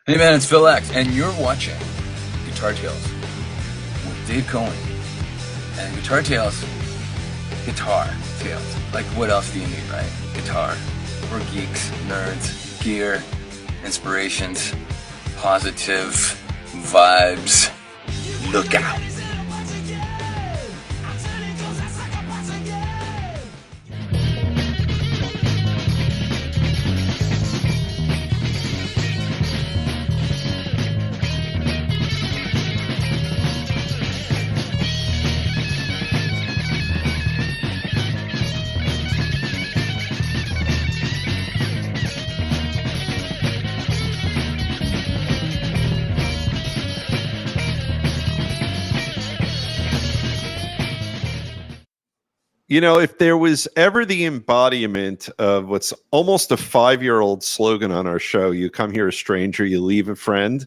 Hey man, it's Phil X, and you're watching Guitar Tales with Dave Cohen. And Guitar Tales, guitar tales. Like, what else do you need, right? Guitar. We're geeks, nerds, gear, inspirations, positive vibes. Look out. You know, if there was ever the embodiment of what's almost a 5-year-old slogan on our show, you come here a stranger, you leave a friend,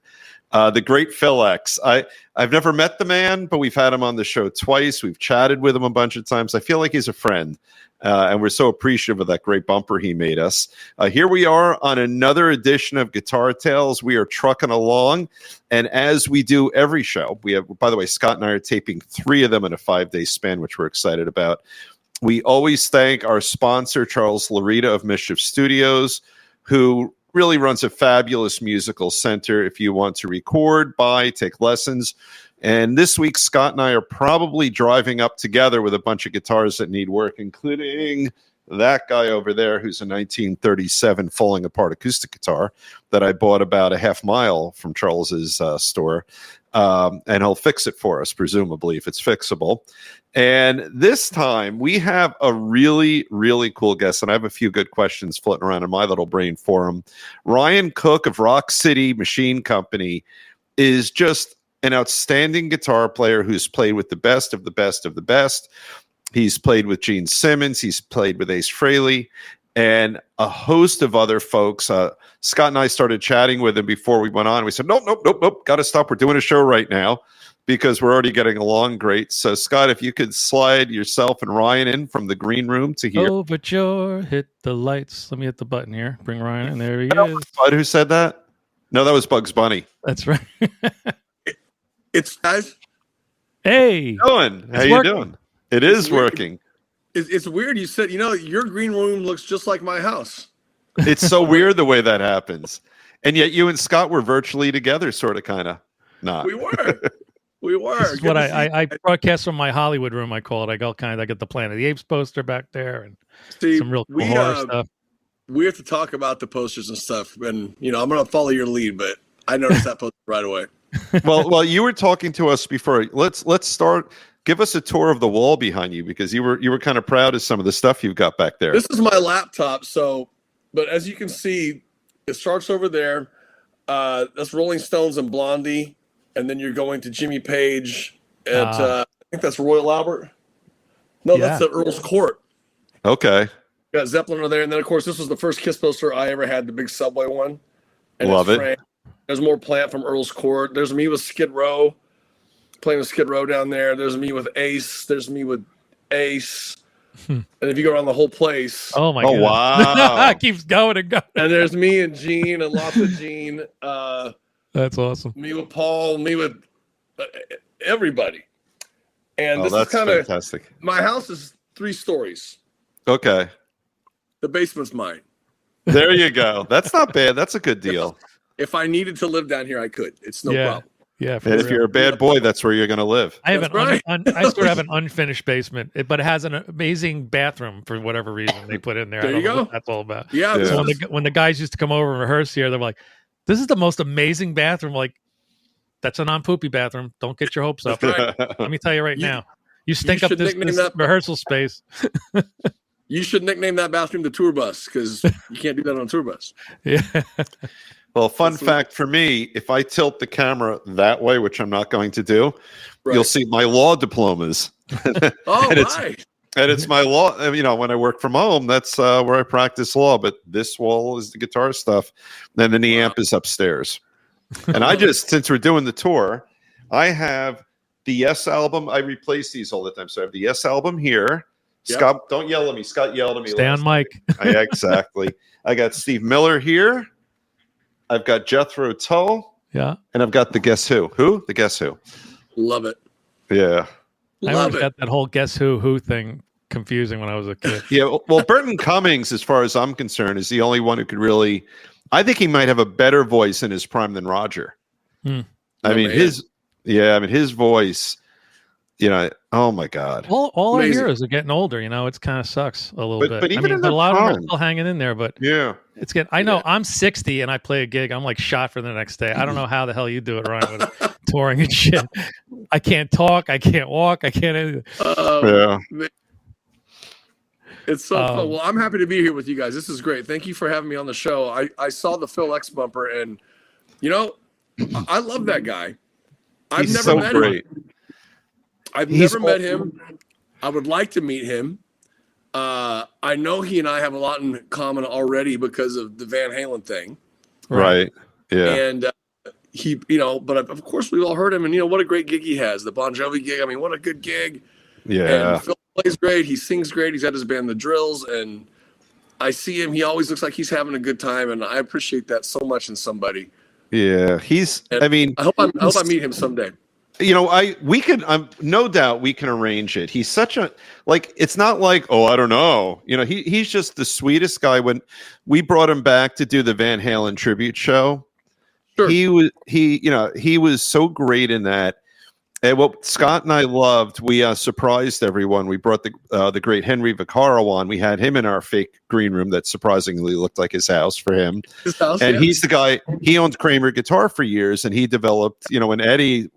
the great Phil X. I've never met the man, but we've had him on the show twice. We've chatted with him a bunch of times. I feel like he's a friend, and we're so appreciative of that great bumper he made us. Here we are on another edition of Guitar Tales. We are trucking along, and as we do every show, we have, by the way, Scott and I are taping 3 of them in a 5-day span, which we're excited about. We always thank our sponsor, Charles Larita of Mischief Studios, who really runs a fabulous musical center if you want to record, buy, take lessons. And this week, Scott and I are probably driving up together with a bunch of guitars that need work, including that guy over there who's a 1937 falling apart acoustic guitar that I bought about a half mile from Charles's store. And he'll fix it for us, presumably, if it's fixable. And this time we have a really, really cool guest, and I have a few good questions floating around in my little brain for him. Ryan Cook of Rock City Machine Company is just an outstanding guitar player who's played with the best of the best of the best. He's played with Gene Simmons. He's played with Ace Frehley and a host of other folks. Scott and I started chatting with him before we went on. We said, nope. Got to stop. We're doing a show right now because we're already getting along great. So, Scott, if you could slide yourself and Ryan in from the green room to here. Overture, hit the lights. Let me hit the button here. Bring Ryan in. There he is. Bud, who said that? No, that was Bugs Bunny. That's right. It's guys. Hey. How you doing? It is working. It's weird. You said, your green room looks just like my house. It's so weird the way that happens. And yet you and Scott were virtually together, sort of, kind of. Not. We were. This is what I broadcast from my Hollywood room, I call it. I got the Planet of the Apes poster back there and some real cool horror stuff. We have to talk about the posters and stuff. And, I'm going to follow your lead, but I noticed that poster right away. Well, you were talking to us before. Let's start. Give us a tour of the wall behind you, because you were kind of proud of some of the stuff you've got back there. This is my laptop. But as you can see, it starts over there. That's Rolling Stones and Blondie. And then you're going to Jimmy Page at, I think that's Royal Albert. No, that's the Earl's Court. Okay. You got Zeppelin over there. And then, of course, this was the first Kiss poster I ever had, the big Subway one. And love it. Framed. There's more Plant from Earl's Court. There's me with Skid Row, playing with Skid Row down there. There's me with Ace. There's me with Ace. And if you go around the whole place. Oh, my God. Wow. It keeps going and going. And there's me and Gene and lots of Gene. That's awesome. Me with Paul, me with everybody. And this is that's kind of fantastic. My house is 3 stories. Okay. The basement's mine. There you go. That's not bad. That's a good deal. If I needed to live down here, I could. It's no problem. Yeah. And if you're a bad boy, that's where you're going to live. I have I sort of have an unfinished basement, but it has an amazing bathroom for whatever reason they put in there. There you go. What that's all about. Yeah. So when the guys used to come over and rehearse here, they're like, "This is the most amazing bathroom." Like, that's a non-poopy bathroom. Don't get your hopes up. Right. Let me tell you now. You stink up this rehearsal space. You should nickname that bathroom the tour bus, because you can't do that on a tour bus. Yeah. Well, fun fact for me, if I tilt the camera that way, which I'm not going to do, you'll see my law diplomas. Oh, and it's my law. When I work from home, that's where I practice law. But this wall is the guitar stuff. And then the amp is upstairs. And since we're doing the tour, I have the Yes album. I replace these all the time. So I have the Yes album here. Yep. Scott, don't yell at me. Scott yelled at me. Stay on mic. Exactly. I got Steve Miller here. I've got Jethro Tull. Yeah. And I've got the Guess Who. Who? The Guess Who. Love it. Yeah. I always got that whole Guess Who thing confusing when I was a kid. Yeah. Well, Burton Cummings, as far as I'm concerned, is the only one who could really. I think he might have a better voice in his prime than Roger. I mean, his voice. Oh my God! All our heroes are getting older. It kind of sucks a little bit. But even in a lot of them are prime. still hanging in there. But Yeah, it's getting. I know I'm 60 and I play a gig. I'm like shot for the next day. I don't know how the hell you do it, Ryan, with touring and shit. I can't talk. I can't walk. I can't. Anything. It's so fun. Well, I'm happy to be here with you guys. This is great. Thank you for having me on the show. I saw the Phil X bumper, and I love that guy. He's never met him. I've never met him. I would like to meet him. I know he and I have a lot in common already because of the Van Halen thing. Right. Yeah. And he, but of course we've all heard him, and what a great gig he has. The Bon Jovi gig. I mean, what a good gig. Yeah. And Phil plays great. He sings great. He's got his band, The Drills, and I see him. He always looks like he's having a good time, and I appreciate that so much in somebody. Yeah. I hope I meet him someday. We can, no doubt we can arrange it. He's such a, it's not like, oh, I don't know. He's just the sweetest guy. When we brought him back to do the Van Halen tribute show, sure. he was so great in that. And what Scott and I loved, we surprised everyone. We brought the great Henry Vaccaro on. We had him in our fake green room that surprisingly looked like his house for him. He's the guy. He owned Kramer Guitar for years, and he developed. When Eddie,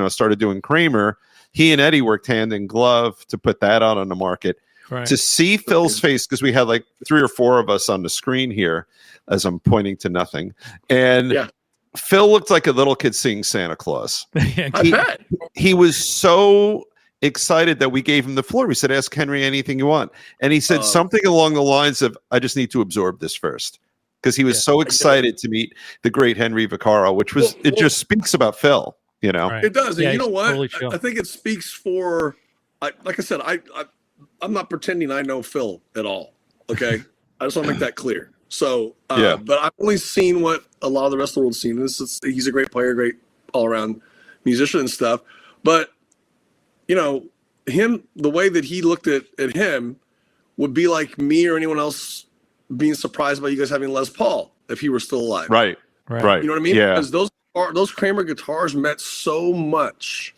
started doing Kramer, he and Eddie worked hand in glove to put that out on the market. Right. To see Phil's face, because we had like 3 or 4 of us on the screen here, as I'm pointing to nothing, and. Yeah. Phil looked like a little kid seeing Santa Claus. I bet. He was so excited that we gave him the floor. We said, ask Henry anything you want. And he said something along the lines of, I just need to absorb this first. Because he was so excited to meet the great Henry Vaccaro, which was, it just speaks about Phil, Right. It does. And you know what? Totally I think it speaks for, like I said, I'm not pretending I know Phil at all. Okay. I just want to make that clear. So, but I've only seen what a lot of the rest of the world's seen. He's a great player, great all-around musician and stuff. But, him, the way that he looked at him would be like me or anyone else being surprised by you guys having Les Paul if he were still alive. Right. You know what I mean? Yeah. Because those Kramer guitars meant so much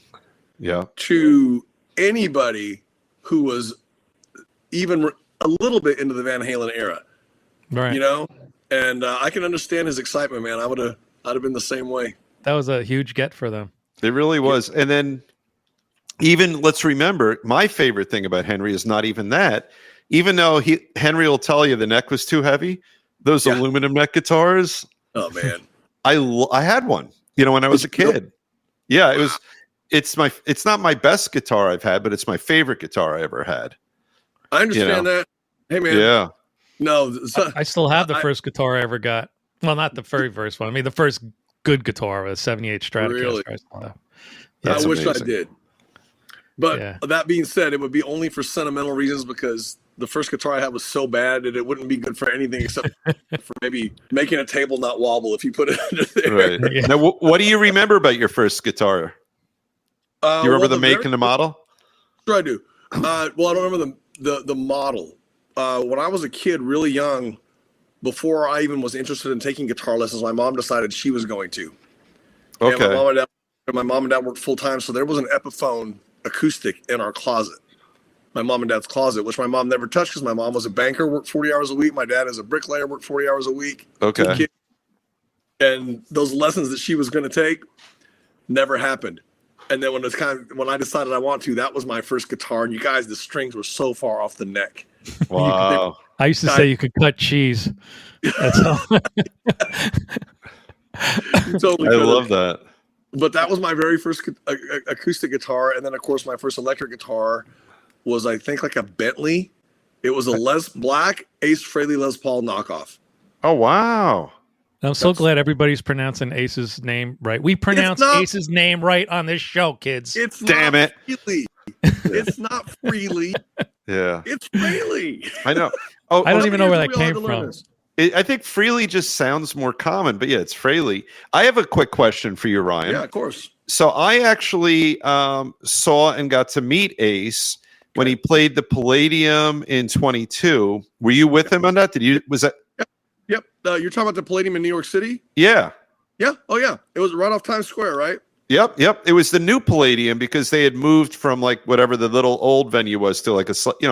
to anybody who was even a little bit into the Van Halen era. Right. And I can understand his excitement, man. I'd have been the same way. That was a huge get for them. It really was. And then even let's remember, my favorite thing about Henry is not even that. Even though Henry will tell you the neck was too heavy, those aluminum neck guitars. Oh man. I had one, when I was a kid. Yeah, it was it's not my best guitar I've had, but it's my favorite guitar I ever had. I understand that. Hey man. Yeah. No, I still have the first guitar I ever got. Well, not the very first one. I mean, the first good guitar was a 78 Stratocaster. Really? I wish I did. But that being said, it would be only for sentimental reasons because the first guitar I had was so bad that it wouldn't be good for anything except for maybe making a table not wobble if you put it under there. Right. Yeah. Now, what do you remember about your first guitar? Do you remember the make and the model? Sure, I do. I don't remember the model. When I was a kid, really young, before I even was interested in taking guitar lessons, my mom decided she was going to. Okay. And my mom and dad worked full time, so there was an Epiphone acoustic in our closet, my mom and dad's closet, which my mom never touched because my mom was a banker, worked 40 hours a week. My dad is a bricklayer, worked 40 hours a week. Okay. And those lessons that she was going to take never happened. And then when I decided I want to, that was my first guitar. And you guys, the strings were so far off the neck. Wow. I used to say you could cut cheese. That's all. Totally I love that. But that was my very first acoustic guitar. And then, of course, my first electric guitar was, I think, like a Bentley. It was a black Ace Frehley Les Paul knockoff. Oh, wow. I'm so glad everybody's pronouncing Ace's name right. We pronounce Ace's name right on this show, kids. It's Frehley. It's not Freely. Yeah. It's Frehley. I know. I don't even know where that came from. I think Frehley just sounds more common, but yeah, it's Frehley. I have a quick question for you, Ryan. Yeah, of course. So I actually saw and got to meet Ace when he played the Palladium in 22. Were you with him on that? Was that? Yep. You're talking about the Palladium in New York City? Yeah. Yeah. Oh, yeah. It was right off Times Square, right? Yep. It was the new Palladium because they had moved from like whatever the little old venue was to like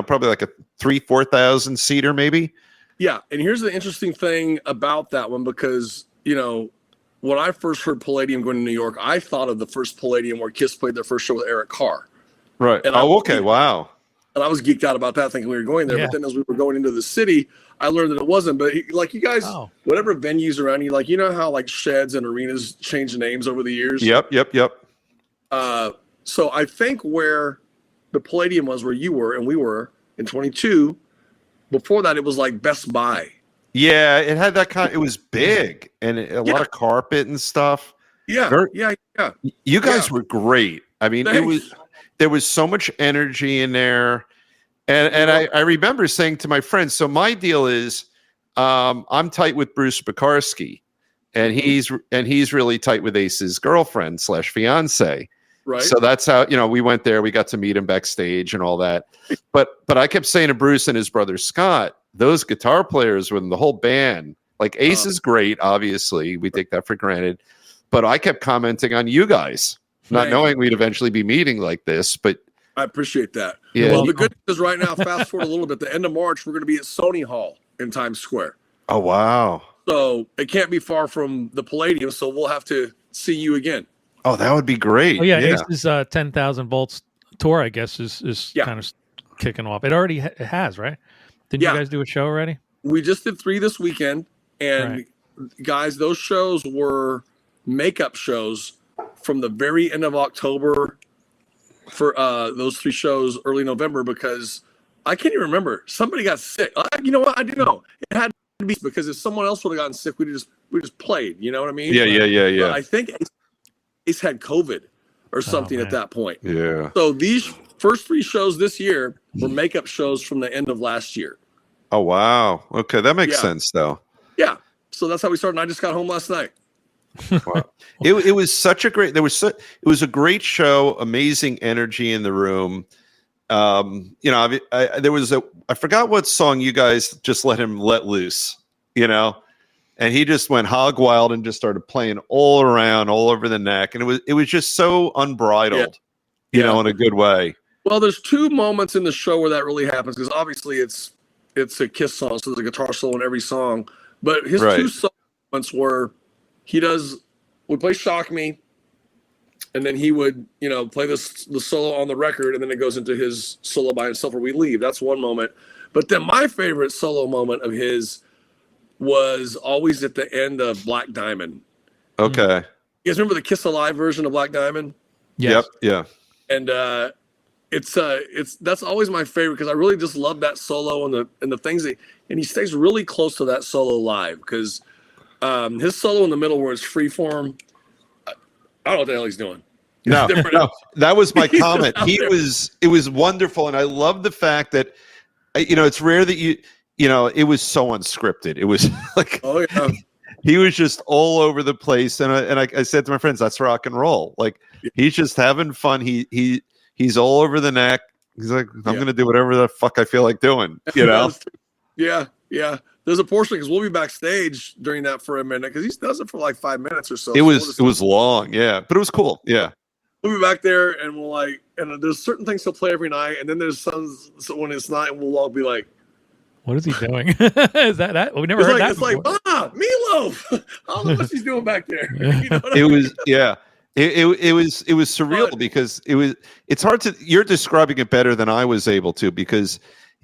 probably like a 4,000 seater maybe. Yeah. And here's the interesting thing about that one because, when I first heard Palladium going to New York, I thought of the first Palladium where Kiss played their first show with Eric Carr. Right. And okay. Wow. And I was geeked out about that, thinking we were going there. Yeah. But then as we were going into the city, I learned that it wasn't. But like you guys, whatever venues around you, like how like sheds and arenas change names over the years. Yep. So I think where the Palladium was, where you were and we were in 22. Before that, it was like Best Buy. Yeah, it had that kind. It was big and a lot of carpet and stuff. Yeah, yeah. You guys were great. I mean, there was so much energy in there, and I remember saying to my friends. So my deal is, I'm tight with Bruce Bakarsky, and he's really tight with Ace's girlfriend / fiance. Right. So that's how we went there. We got to meet him backstage and all that. But I kept saying to Bruce and his brother Scott, those guitar players with the whole band, like Ace is great. Obviously, we take that for granted. But I kept commenting on you guys, not knowing we'd eventually be meeting like this. But I appreciate that. Yeah. Well, the good news is right now, fast forward a little bit, the end of March, we're going to be at Sony Hall in Times Square. Oh, wow. So it can't be far from the Palladium. So we'll have to see you again. Oh, that would be great. Oh, yeah. Ace's 10,000 volts tour, I guess, is kind of kicking off. It already has, right? Didn't you guys do a show already? We just did 3 this weekend. And guys, those shows were makeup shows from the very end of October for those 3 shows early November because I can't even remember. Somebody got sick. You know what? I do know. It had to be because if someone else would have gotten sick, we just played. You know what I mean? Yeah. But I think Ace had COVID or something at that point. Yeah. So these first 3 shows this year were makeup shows from the end of last year. Oh, wow. Okay, that makes sense, though. Yeah. So that's how we started. And I just got home last night. Wow. It was such a great. It was a great show. Amazing energy in the room. There was I forgot what song you guys just let him let loose. And he just went hog wild and just started playing all around, all over the neck, and it was just so unbridled, in a good way. Well, there's 2 moments in the show where that really happens because obviously it's a Kiss song, so there's a guitar solo in every song. But his 2 moments where we play Shock Me, and then he would play the solo on the record, and then it goes into his solo by himself where we leave. That's one moment. But then my favorite solo moment of his was always at the end of Black Diamond. Okay. You guys remember the Kiss Alive version of Black Diamond? Yes. Yep. Yeah. And that's always my favorite because I really just love that solo and the things and he stays really close to that solo live because his solo in the middle where it's freeform. I don't know what the hell he's doing. No, that was my comment. It was wonderful, and I love the fact that it's rare that it was so unscripted. It was like, oh yeah, he was just all over the place, and I said to my friends, that's rock and roll. Like he's just having fun. He's all over the neck. He's like, I'm going to do whatever the fuck I feel like doing. Yeah. There's a portion because we'll be backstage during that for a minute because he does it for like 5 minutes or so. It was long, but it was cool. Yeah. We'll be back there and and there's certain things he'll play every night, and then there's some when it's not, and we'll all be like, "What is he doing?" Is that we never heard that before. It's like, Meatloaf. I don't know what she's doing back there. It was It was surreal because it's hard to, you're describing it better than I was able to because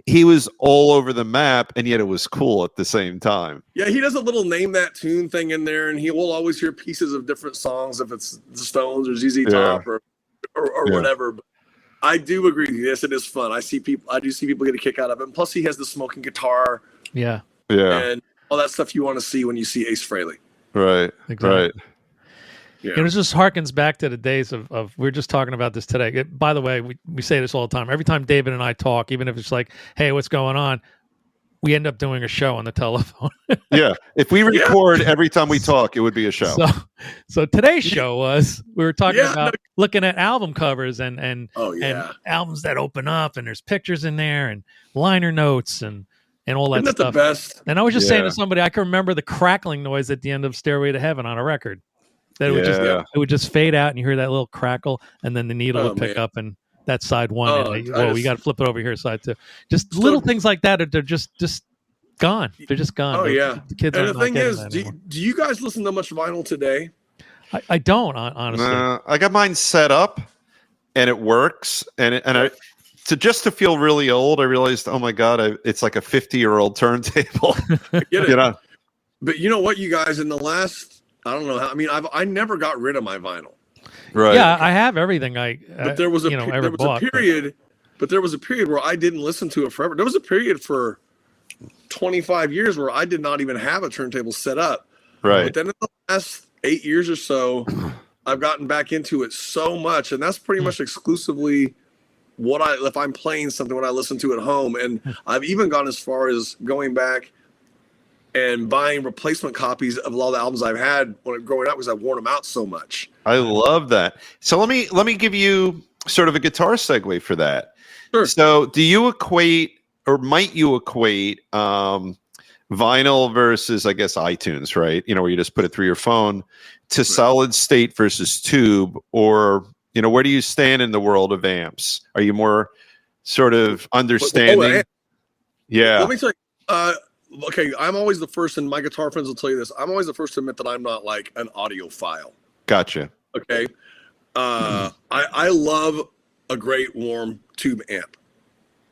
he was all over the map and yet it was cool at the same time. Yeah, he does a little name that tune thing in there, and he will always hear pieces of different songs if it's the Stones or ZZ Top or whatever. But I do agree. Yes, it is fun. I do see people get a kick out of it. And plus, he has the smoking guitar. Yeah. And all that stuff you want to see when you see Ace Frehley. Right. Exactly. Right. Yeah. It just harkens back to the days of we were just talking about this today. By the way, we say this all the time. Every time David and I talk, even if it's like, hey, what's going on? we end up doing a show on the telephone. Yeah. If we record every time we talk, it would be a show. So today's show was we were talking Yeah, about looking at album covers and Oh yeah. albums that open up and there's pictures in there and liner notes and all that Isn't that stuff. the best? And I was just saying Yeah. to somebody, I can remember the crackling noise at the end of Stairway to Heaven on a record. That Yeah. it would just fade out and you hear that little crackle and then the needle Oh, would pick man. up and that's side one. Oh, and I we just- got to flip it over here, side two. Just So- little things like that. They're just gone. They're just gone. Oh, yeah. The kids And aren't the not thing getting is, that do anymore. you guys listen to much vinyl today? I don't honestly. I got mine set up, and it works. And to feel really old, I realized, oh my god, it's like a 50-year-old turntable. Get it? You know? But you know what, you guys, in the last, I don't know how. I mean, I never got rid of my vinyl. Right. Yeah, I have everything. But there was a ever bought. period. But there was a period where I didn't listen to it forever. There was a period for 25 years where I did not even have a turntable set up. Right. But then in the last 8 years or so, I've gotten back into it so much, and that's pretty much exclusively if I'm playing something, what I listen to at home. And I've even gone as far as going back and buying replacement copies of a lot of the albums I've had when growing up because I've worn them out so much. I love that. So let me give you sort of a guitar segue for that. Sure. So do you equate, or might you equate, vinyl versus, I guess, iTunes, right? You know, where you just put it through your phone, to solid state versus tube, or, you know, where do you stand in the world of amps? Are you more sort of understanding? Yeah. Let me tell you, okay, I'm always the first, and my guitar friends will tell you this, I'm always the first to admit that I'm not like an audiophile. Gotcha. Okay. I love a great warm tube amp,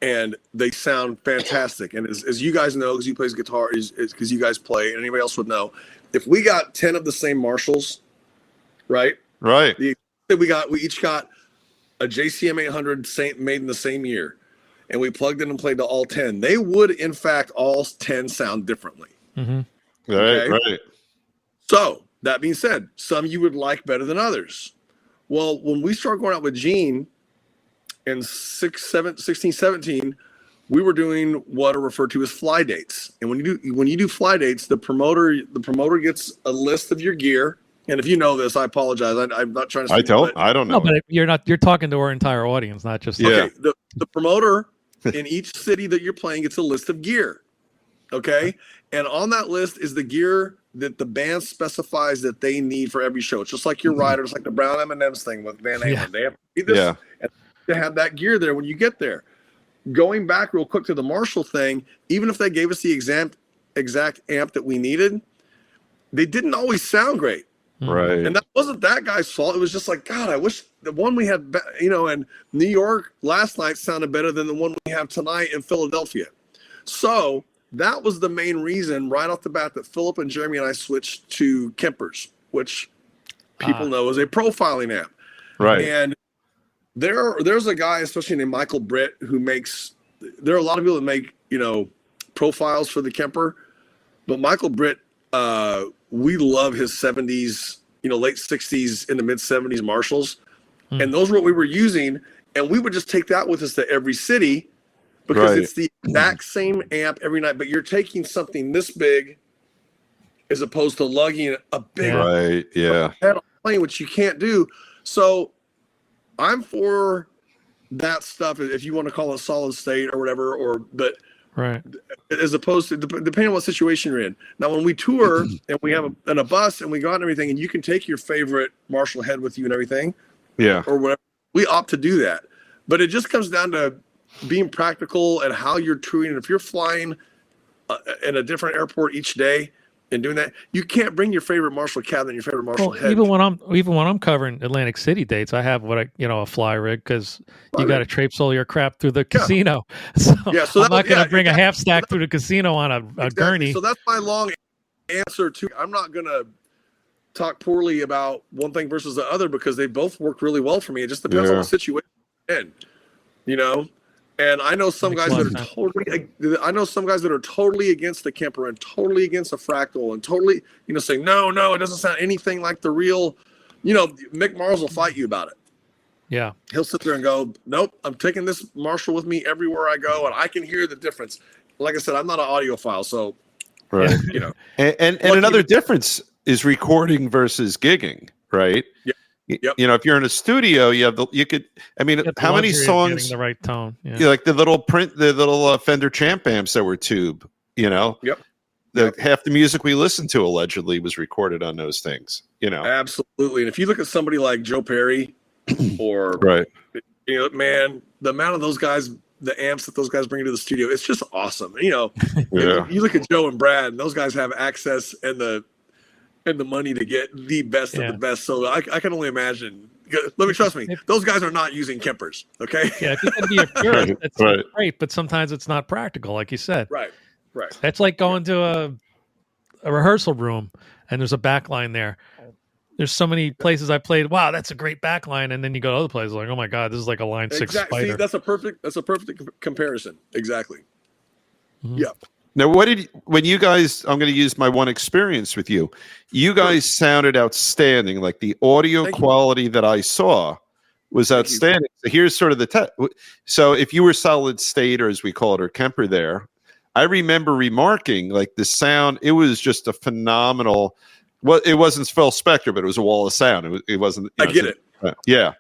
and they sound fantastic. And as you guys know, because you play guitar, is because you guys play, and anybody else would know, if we got 10 of the same Marshalls, right? Right. We each got a JCM 800 made in the same year, and we plugged in and played to all 10. They would, in fact, all 10 sound differently. Mm-hmm. Right. Okay. Right. So that being said, some you would like better than others. Well, when we started going out with Gene in 16, 17, we were doing what are referred to as fly dates. And when you do fly dates, the promoter gets a list of your gear. And if you know this, I apologize. I'm not trying to. I don't know. No, but you're talking to our entire audience, not just Yeah. Okay, the promoter in each city that you're playing gets a list of gear. Okay, and on that list is the gear that the band specifies that they need for every show. It's just like your riders, like the Brown M&Ms thing with Van Halen. Yeah. They have to be this, and to have that gear there when you get there. Going back real quick to the Marshall thing, even if they gave us the exact amp that we needed, they didn't always sound great. Right. And that wasn't that guy's fault. It was just like, God, I wish the one we had, in New York last night sounded better than the one we have tonight in Philadelphia. So that was the main reason right off the bat that Philip and Jeremy and I switched to Kempers, which people know is a profiling amp. Right. And there's a guy, especially named Michael Britt, who there are a lot of people that make, profiles for the Kemper, but Michael Britt, we love his 70s, late 60s into mid 70s Marshalls. And those were what we were using. And we would just take that with us to every city because it's the exact same amp every night, but you're taking something this big as opposed to lugging a big pedal plane, which you can't do. So I'm for that stuff, if you want to call it solid state or whatever, but right, as opposed to depending on what situation you're in. Now, when we tour and we have a bus and we go out and everything, and you can take your favorite Marshall head with you and everything, or whatever, we opt to do that. But it just comes down to being practical and how you're touring. And if you're flying in a different airport each day and doing that, you can't bring your favorite Marshall cabinet, your favorite Marshall head. Even when I'm covering Atlantic City dates, I have a fly rig because you got to traipse all your crap through the casino. So, I'm not going to bring a half stack through the casino on a gurney. So that's my long answer to. I'm not going to talk poorly about one thing versus the other because they both work really well for me. It just depends on the situation you're in, And I know some guys that are totally against the Kemper and totally against a Fractal and totally, saying, no, it doesn't sound anything like the real, Mick Mars will fight you about it. Yeah. He'll sit there and go, nope, I'm taking this Marshall with me everywhere I go and I can hear the difference. like I said, I'm not an audiophile, so right. you know. And another difference is recording versus gigging, right? Yep. Yep. You know, if you're in a studio, you could. I mean, how many songs? The right tone. Yeah. You know, like the little Fender Champ amps that were tube. You know. Yep. Half the music we listened to allegedly was recorded on those things. You know. Absolutely. And if you look at somebody like Joe Perry, or right, you know, man, the amount of those guys, the amps that those guys bring into the studio, it's just awesome. You know, you look at Joe and Brad, and those guys have access and the money to get the best of the best. So I can only imagine. Let me trust me. Those guys are not using Kempers. Okay. Yeah, if you can be a purist, it's great, but sometimes it's not practical, like you said. Right. That's like going to a rehearsal room and there's a back line there. There's so many places I played. Wow, that's a great back line, and then you go to other places like, oh my god, this is like a line 6 spider. See, that's a perfect comparison. Exactly. Mm-hmm. Yeah. Now, when you guys, I'm going to use my one experience with you. You guys sounded outstanding. Like the audio quality that I saw was outstanding. So here's sort of so if you were solid state, or as we call it, or Kemper there, I remember remarking like the sound, it was just a phenomenal, well, it wasn't Phil Spector, but it was a wall of sound. It wasn't. I get it. Yeah.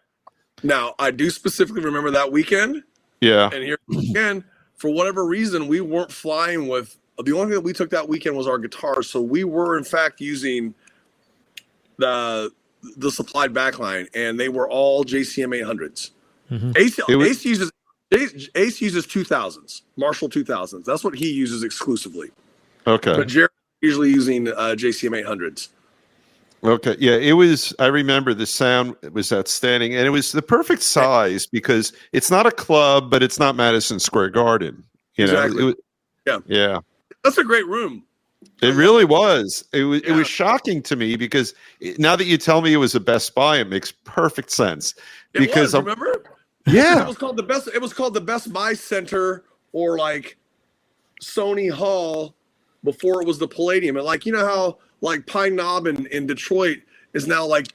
Now, I do specifically remember that weekend. Yeah. And here again, for whatever reason, we weren't flying with, the only thing that we took that weekend was our guitars. So we were, in fact, using the supplied backline, and they were all JCM 800s. Mm-hmm. Ace uses 2000s, Marshall 2000s. That's what he uses exclusively. Okay. But Jerry's usually using JCM 800s. Okay. Yeah, it was, I remember the sound was outstanding, and it was the perfect size because it's not a club, but it's not Madison Square Garden. You know, exactly. Yeah. That's a great room. It really was. It was shocking to me because now that you tell me it was a Best Buy, it makes perfect sense. Because remember? Yeah. It was called the Best Buy Center, or like Sony Hall before it was the Palladium. And like, you know how like Pine Knob in Detroit is now like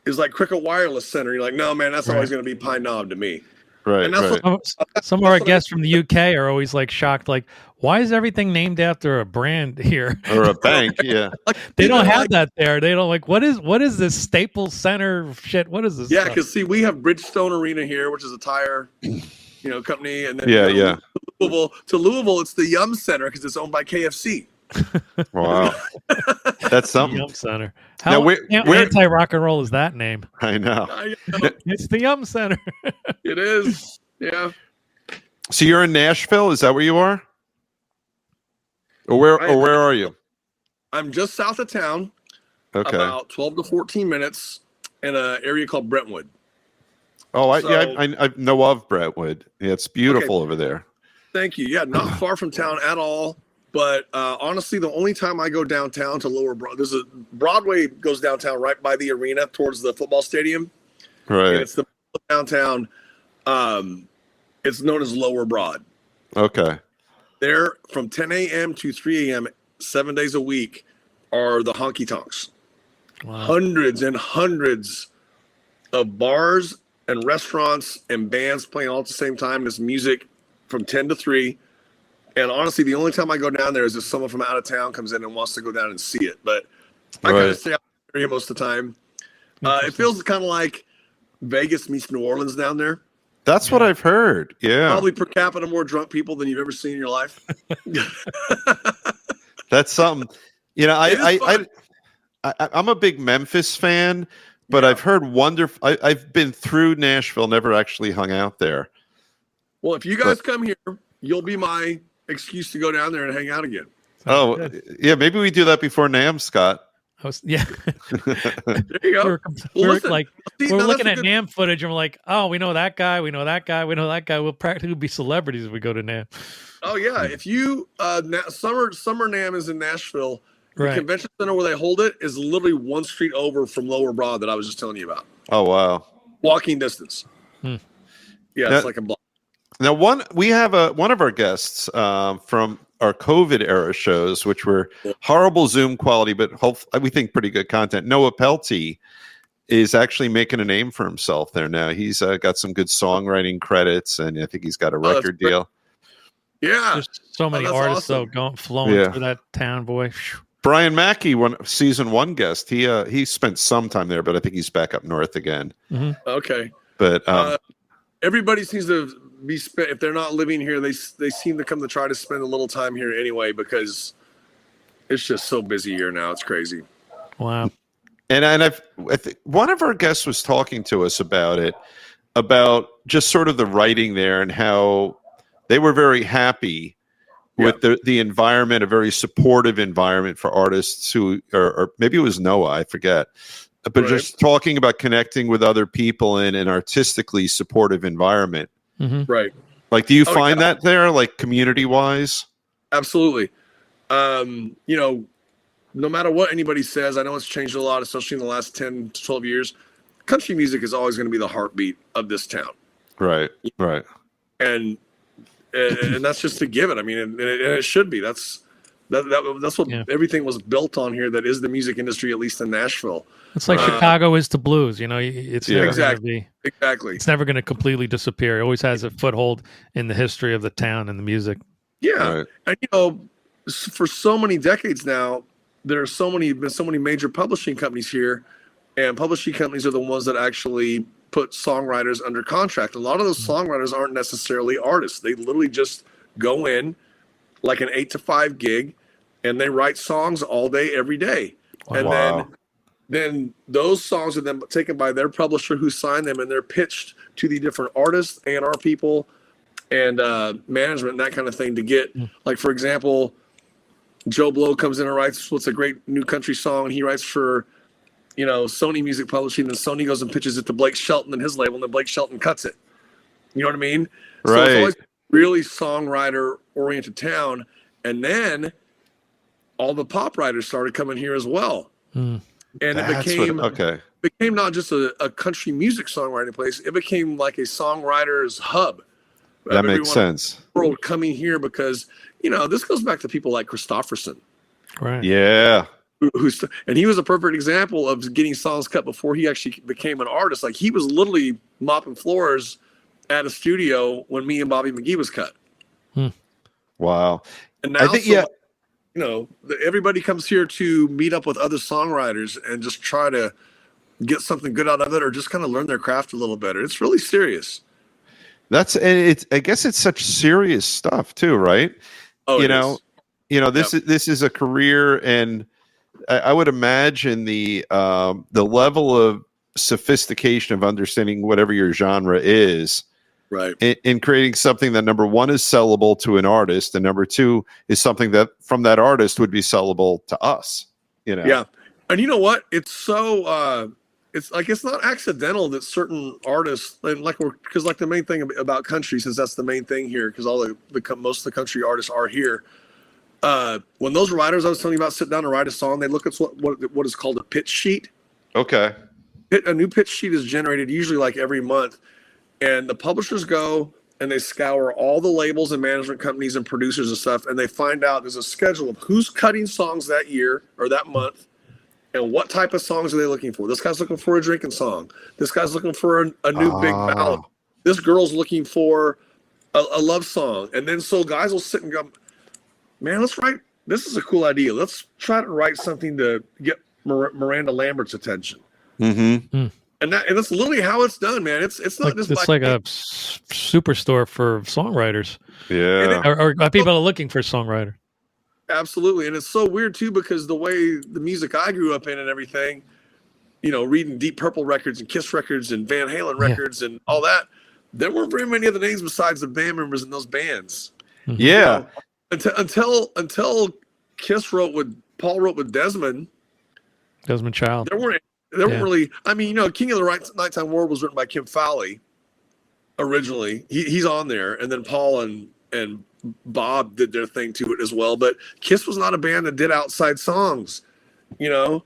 Cricket Wireless Center. You're like, no, man, that's always going to be Pine Knob to me. Right. And that's some of our guests from the UK are always like shocked, like, why is everything named after a brand here or a bank? Yeah, they don't have that there. They don't like what is this Staples Center shit? What is this? Yeah, because see, we have Bridgestone Arena here, which is a tire, company, and then to Louisville, it's the Yum Center because it's owned by KFC. Wow, that's something. Yum Center. How where anti-rock and roll is that name? I know. It's the Yum Center. It is. Yeah. So you're in Nashville? Is that where you are? Or where are you? I'm just south of town. Okay. About 12 to 14 minutes in an area called Brentwood. Oh, I know of Brentwood. Yeah, it's beautiful over there. Thank you. Yeah, not far from town at all. But honestly, the only time I go downtown to Lower Broadway, Broadway goes downtown right by the arena towards the football stadium. Right. And it's the downtown. It's known as Lower Broad. Okay. There, from 10 a.m. to 3 a.m., 7 days a week, are the honky tonks. Wow. Hundreds and hundreds of bars and restaurants and bands playing all at the same time. There's music from 10 to 3. And honestly, the only time I go down there is if someone from out of town comes in and wants to go down and see it. But I kind of stay out the area most of the time. It feels kind of like Vegas meets New Orleans down there. That's what I've heard. Yeah. Probably per capita more drunk people than you've ever seen in your life. That's something. I'm a big Memphis fan, but I've heard wonderful. I've been through Nashville, never actually hung out there. Well, if you guys come here, you'll be my excuse to go down there and hang out again. Oh, yeah. Maybe we do that before NAMM, Scott. Yeah. There you go. We're looking at NAMM footage and we're like, oh, we know that guy. We know that guy. We know that guy. We'll practically be celebrities if we go to NAMM. Oh, yeah. If you summer NAMM is in Nashville. The convention center where they hold it is literally one street over from Lower Broad that I was just telling you about. Oh, wow. Walking distance. Yeah, it's like a block. Now, we have one of our guests from our COVID era shows, which were horrible Zoom quality, but we think pretty good content. Noah Pelty is actually making a name for himself there now. He's got some good songwriting credits, and I think he's got a record deal. Yeah. There's so many that's artists awesome. though flowing Yeah. through that town, boy. Phew. Brian Mackey, season 1 guest. He spent some time there, but I think he's back up north again. Okay. But Everybody seems to be spent. If they're not living here, they seem to come to try to spend a little time here anyway, because it's just so busy here now. It's crazy. Wow. and one of our guests was talking to us about it, about just sort of the writing there and how they were very happy with the environment, a very supportive environment for artists who, or maybe it was Noah, I forget, but just talking about connecting with other people in an artistically supportive environment. Right. Like, do you find that there, like community wise? Absolutely. You know, no matter what anybody says, I know it's changed a lot, especially in the last 10 to 12 years. Country music is always going to be the heartbeat of this town. Right. And that's just to give it. I mean, and it should be. That's what everything was built on here. That is the music industry, at least in Nashville. It's like Chicago is to blues. You know, it's never going to be It's never going to completely disappear. It always has a foothold in the history of the town and the music. Yeah, and you know, for so many decades now, there are so many major publishing companies here, and publishing companies are the ones that actually put songwriters under contract. A lot of those songwriters aren't necessarily artists. They literally just go in like an 8 to 5 gig, and they write songs all day, every day. And then those songs are then taken by their publisher who signed them, and they're pitched to the different artists, A&R people, and management, and that kind of thing to get, like, for example, Joe Blow comes in and writes what's a great new country song, and he writes for, you know, Sony Music Publishing, and Sony goes and pitches it to Blake Shelton and his label, and then Blake Shelton cuts it. You know what I mean? Right. So it's always really songwriter-oriented town. And then all the pop writers started coming here as well. And it became not just a country music songwriting place. It became like a songwriter's hub. That makes sense. World coming here because, you know, this goes back to people like Christofferson. Right. Yeah. And he was a perfect example of getting songs cut before he actually became an artist. Like, he was literally mopping floors at a studio when me and Bobby McGee was cut. Wow. And now, you know, everybody comes here to meet up with other songwriters and just try to get something good out of it, or just kind of learn their craft a little better. It's really serious. I guess it's such serious stuff too, right? Oh, this is a career, and I would imagine the level of sophistication of understanding whatever your genre is, right, in creating something that, number one, is sellable to an artist, and number two is something that from that artist would be sellable to us. You know, yeah. And you know what? It's so it's like, it's not accidental that certain artists, because like the main thing about country, since that's the main thing here, because most of the country artists are here. When those writers I was telling you about sit down and write a song, they look at what is called a pitch sheet. Okay. A new pitch sheet is generated usually like every month, and the publishers go and they scour all the labels and management companies and producers and stuff, and they find out there's a schedule of who's cutting songs that year or that month, and what type of songs are they looking for. This guy's looking for a drinking song. This guy's looking for a new big ballad. This girl's looking for a love song. And then so guys will sit and go, man, this is a cool idea. Let's try to write something to get Miranda Lambert's attention. Mm-hmm. And that's literally how it's done, man. It's not just like a superstore for songwriters. Yeah. Or people are looking for a songwriter. Absolutely. And it's so weird too, because the way the music I grew up in and everything, you know, reading Deep Purple records and Kiss records and Van Halen records and all that, there weren't very many other names besides the band members in those bands. Yeah. You know, until Kiss Paul wrote with Desmond Child. There weren't really, I mean, you know, King of the Nighttime World was written by Kim Fowley originally. He's on there, and then Paul and Bob did their thing to it as well. But Kiss was not a band that did outside songs, you know.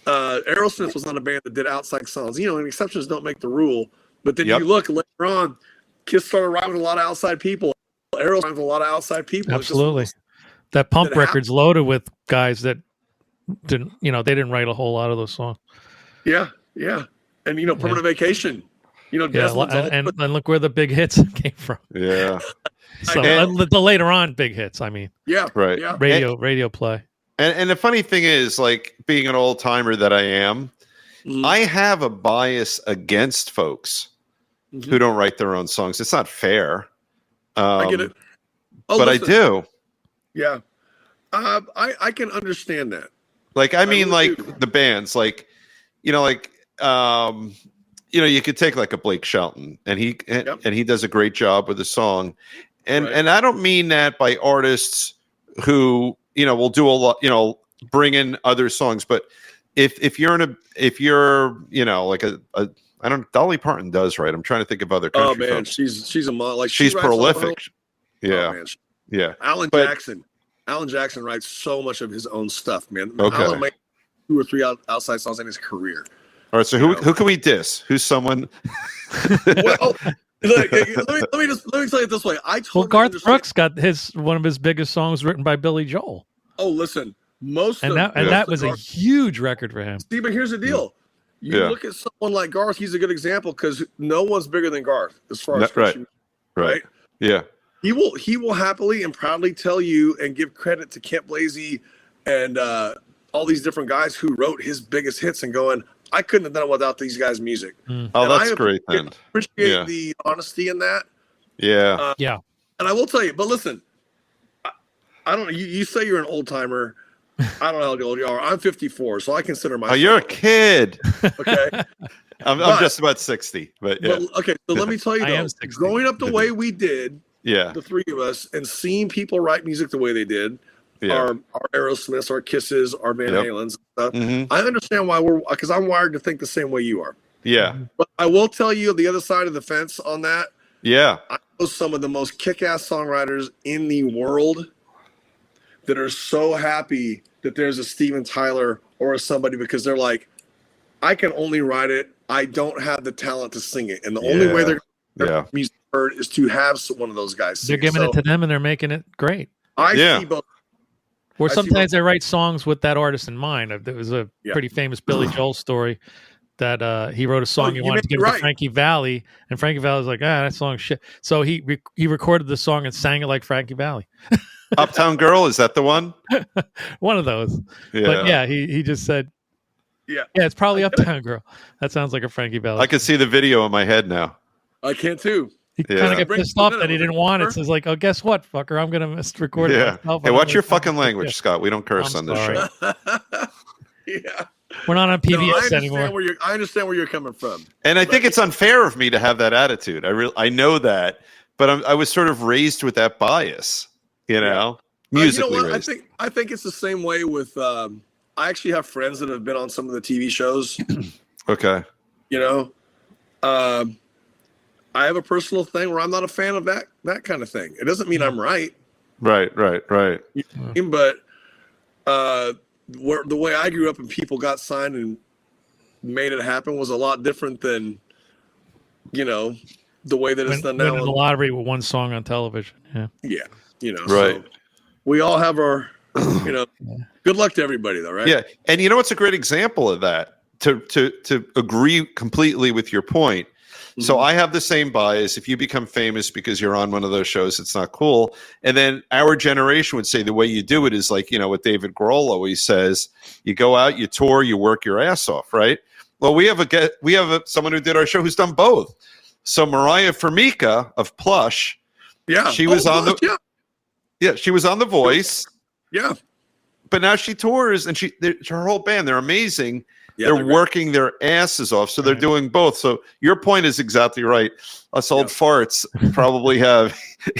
Aerosmith was not a band that did outside songs. You know, and exceptions don't make the rule. But then you look later on, Kiss started writing with a lot of outside people. Aerosmith with a lot of outside people. Absolutely. That Pump record's loaded with guys that didn't write a whole lot of those songs. Yeah. And, you know, Permanent Vacation. You know, Yeah, Desmond's all and look where the big hits came from. Yeah. So And- the later on big hits. I mean, yeah, Right. yeah. radio play. And the funny thing is, like being an old timer that I am, Mhm. I have a bias against folks Mhm. who don't write their own songs. It's not fair. I get it. Oh, But listen, I do. Yeah, I can understand that. Like, I mean, really like do. the bands, like, you know, like, you could take like a Blake Shelton, and he does a great job with the song, and Right. and I don't mean that by artists who will do a lot, bring in other songs, but if you're like a I don't Dolly Parton does, right? I'm trying to think of other Oh country man, folks. she's a mod. Like She's she writes all her prolific. own- Yeah, Oh, man. yeah. Alan But- Jackson. Alan Jackson writes so much of his own stuff, man. Okay. Alan made 2 or 3 outside songs in his career. All right, so who can we diss? Who's someone? Well, look, let me tell you it this way. I totally Well, Garth understand- Brooks got one of his biggest songs written by Billy Joel, Oh, listen, most and of that most was of a Garth- huge record for him. See, but here's the deal. You Yeah. look at someone like Garth. He's a good example because no one's bigger than Garth as far as Right. Christian, Right. Yeah. He will happily and proudly tell you and give credit to Kent Blasey and all these different guys who wrote his biggest hits and going, I couldn't have done it without these guys' music. Oh, And that's I great then. appreciate Yeah. the honesty in that. Yeah. And I will tell you, but listen, I don't know. You say you're an old timer. I don't know how old you are. I'm 54, so I consider myself. Oh, you're a kid. Okay. I'm But- just about 60, but yeah. But, okay, so let me tell you I am though, 60. growing up the way we did, Yeah. the three of us, and seeing people write music the way they did, Yeah. our Aerosmiths, our Kisses, our Van Yep. Halens, and stuff. Mhm. I understand why because I'm wired to think the same way you are. Yeah. But I will tell you the other side of the fence on that. Yeah. I know some of the most kick-ass songwriters in the world that are so happy that there's a Steven Tyler or a somebody because they're like, I can only write it. I don't have the talent to sing it, and the only way they're Yeah. music heard is to have one of those guys. They're Sing. giving So it to them, and they're making it great. I Yeah. see both. Or I see sometimes they write songs with that artist in mind. There was a Yeah. pretty famous Billy Joel story that he wrote a song he you wanted may to be give to right. Frankie Valli, and Frankie Valli was like, that song's shit. So he recorded the song and sang it like Frankie Valli. Uptown Girl, is that the one? One of those. Yeah. But yeah, he just said, Yeah, it's probably I get it. Uptown Girl. That sounds like a Frankie Valli. I can see the video in my head now. I can too. He Yeah. kind of got Bring pissed it off in, that he didn't want it. So it's like, oh, guess what, fucker? I'm gonna record it Yeah. myself. Hey, I'm what's gonna your sing fucking it. language, Scott? We don't curse I'm on this sorry. show. Yeah. We're not on No, PBS anymore. I understand where you're coming from. And I think it's unfair of me to have that attitude. I know that, but I was sort of raised with that bias, musically you know what? raised. I think it's the same way with. I actually have friends that have been on some of the TV shows. Okay. You know, I have a personal thing where I'm not a fan of that kind of thing. It doesn't mean I'm right, Right. but the way I grew up and people got signed and made it happen was a lot different than, the way that it's done now. Winning the lottery with one song on television. Yeah. Yeah, Right. So we all have our, good luck to everybody though, right? Yeah. And what's a great example of that? To agree completely with your point. So Mhm. I have the same bias. If you become famous because you're on one of those shows, it's not cool. And then our generation would say the way you do it is like, what David Grohl always says, you go out, you tour, you work your ass off, right? Well, we have someone who did our show who's done both. So Mariah Formica of Plush, Yeah. She was on the- Yeah. she was on The Voice, Yeah. but now she tours and her whole band, they're amazing. Yeah, they're great. working their asses off. So they're doing both. So your point is exactly right. Us old farts probably have,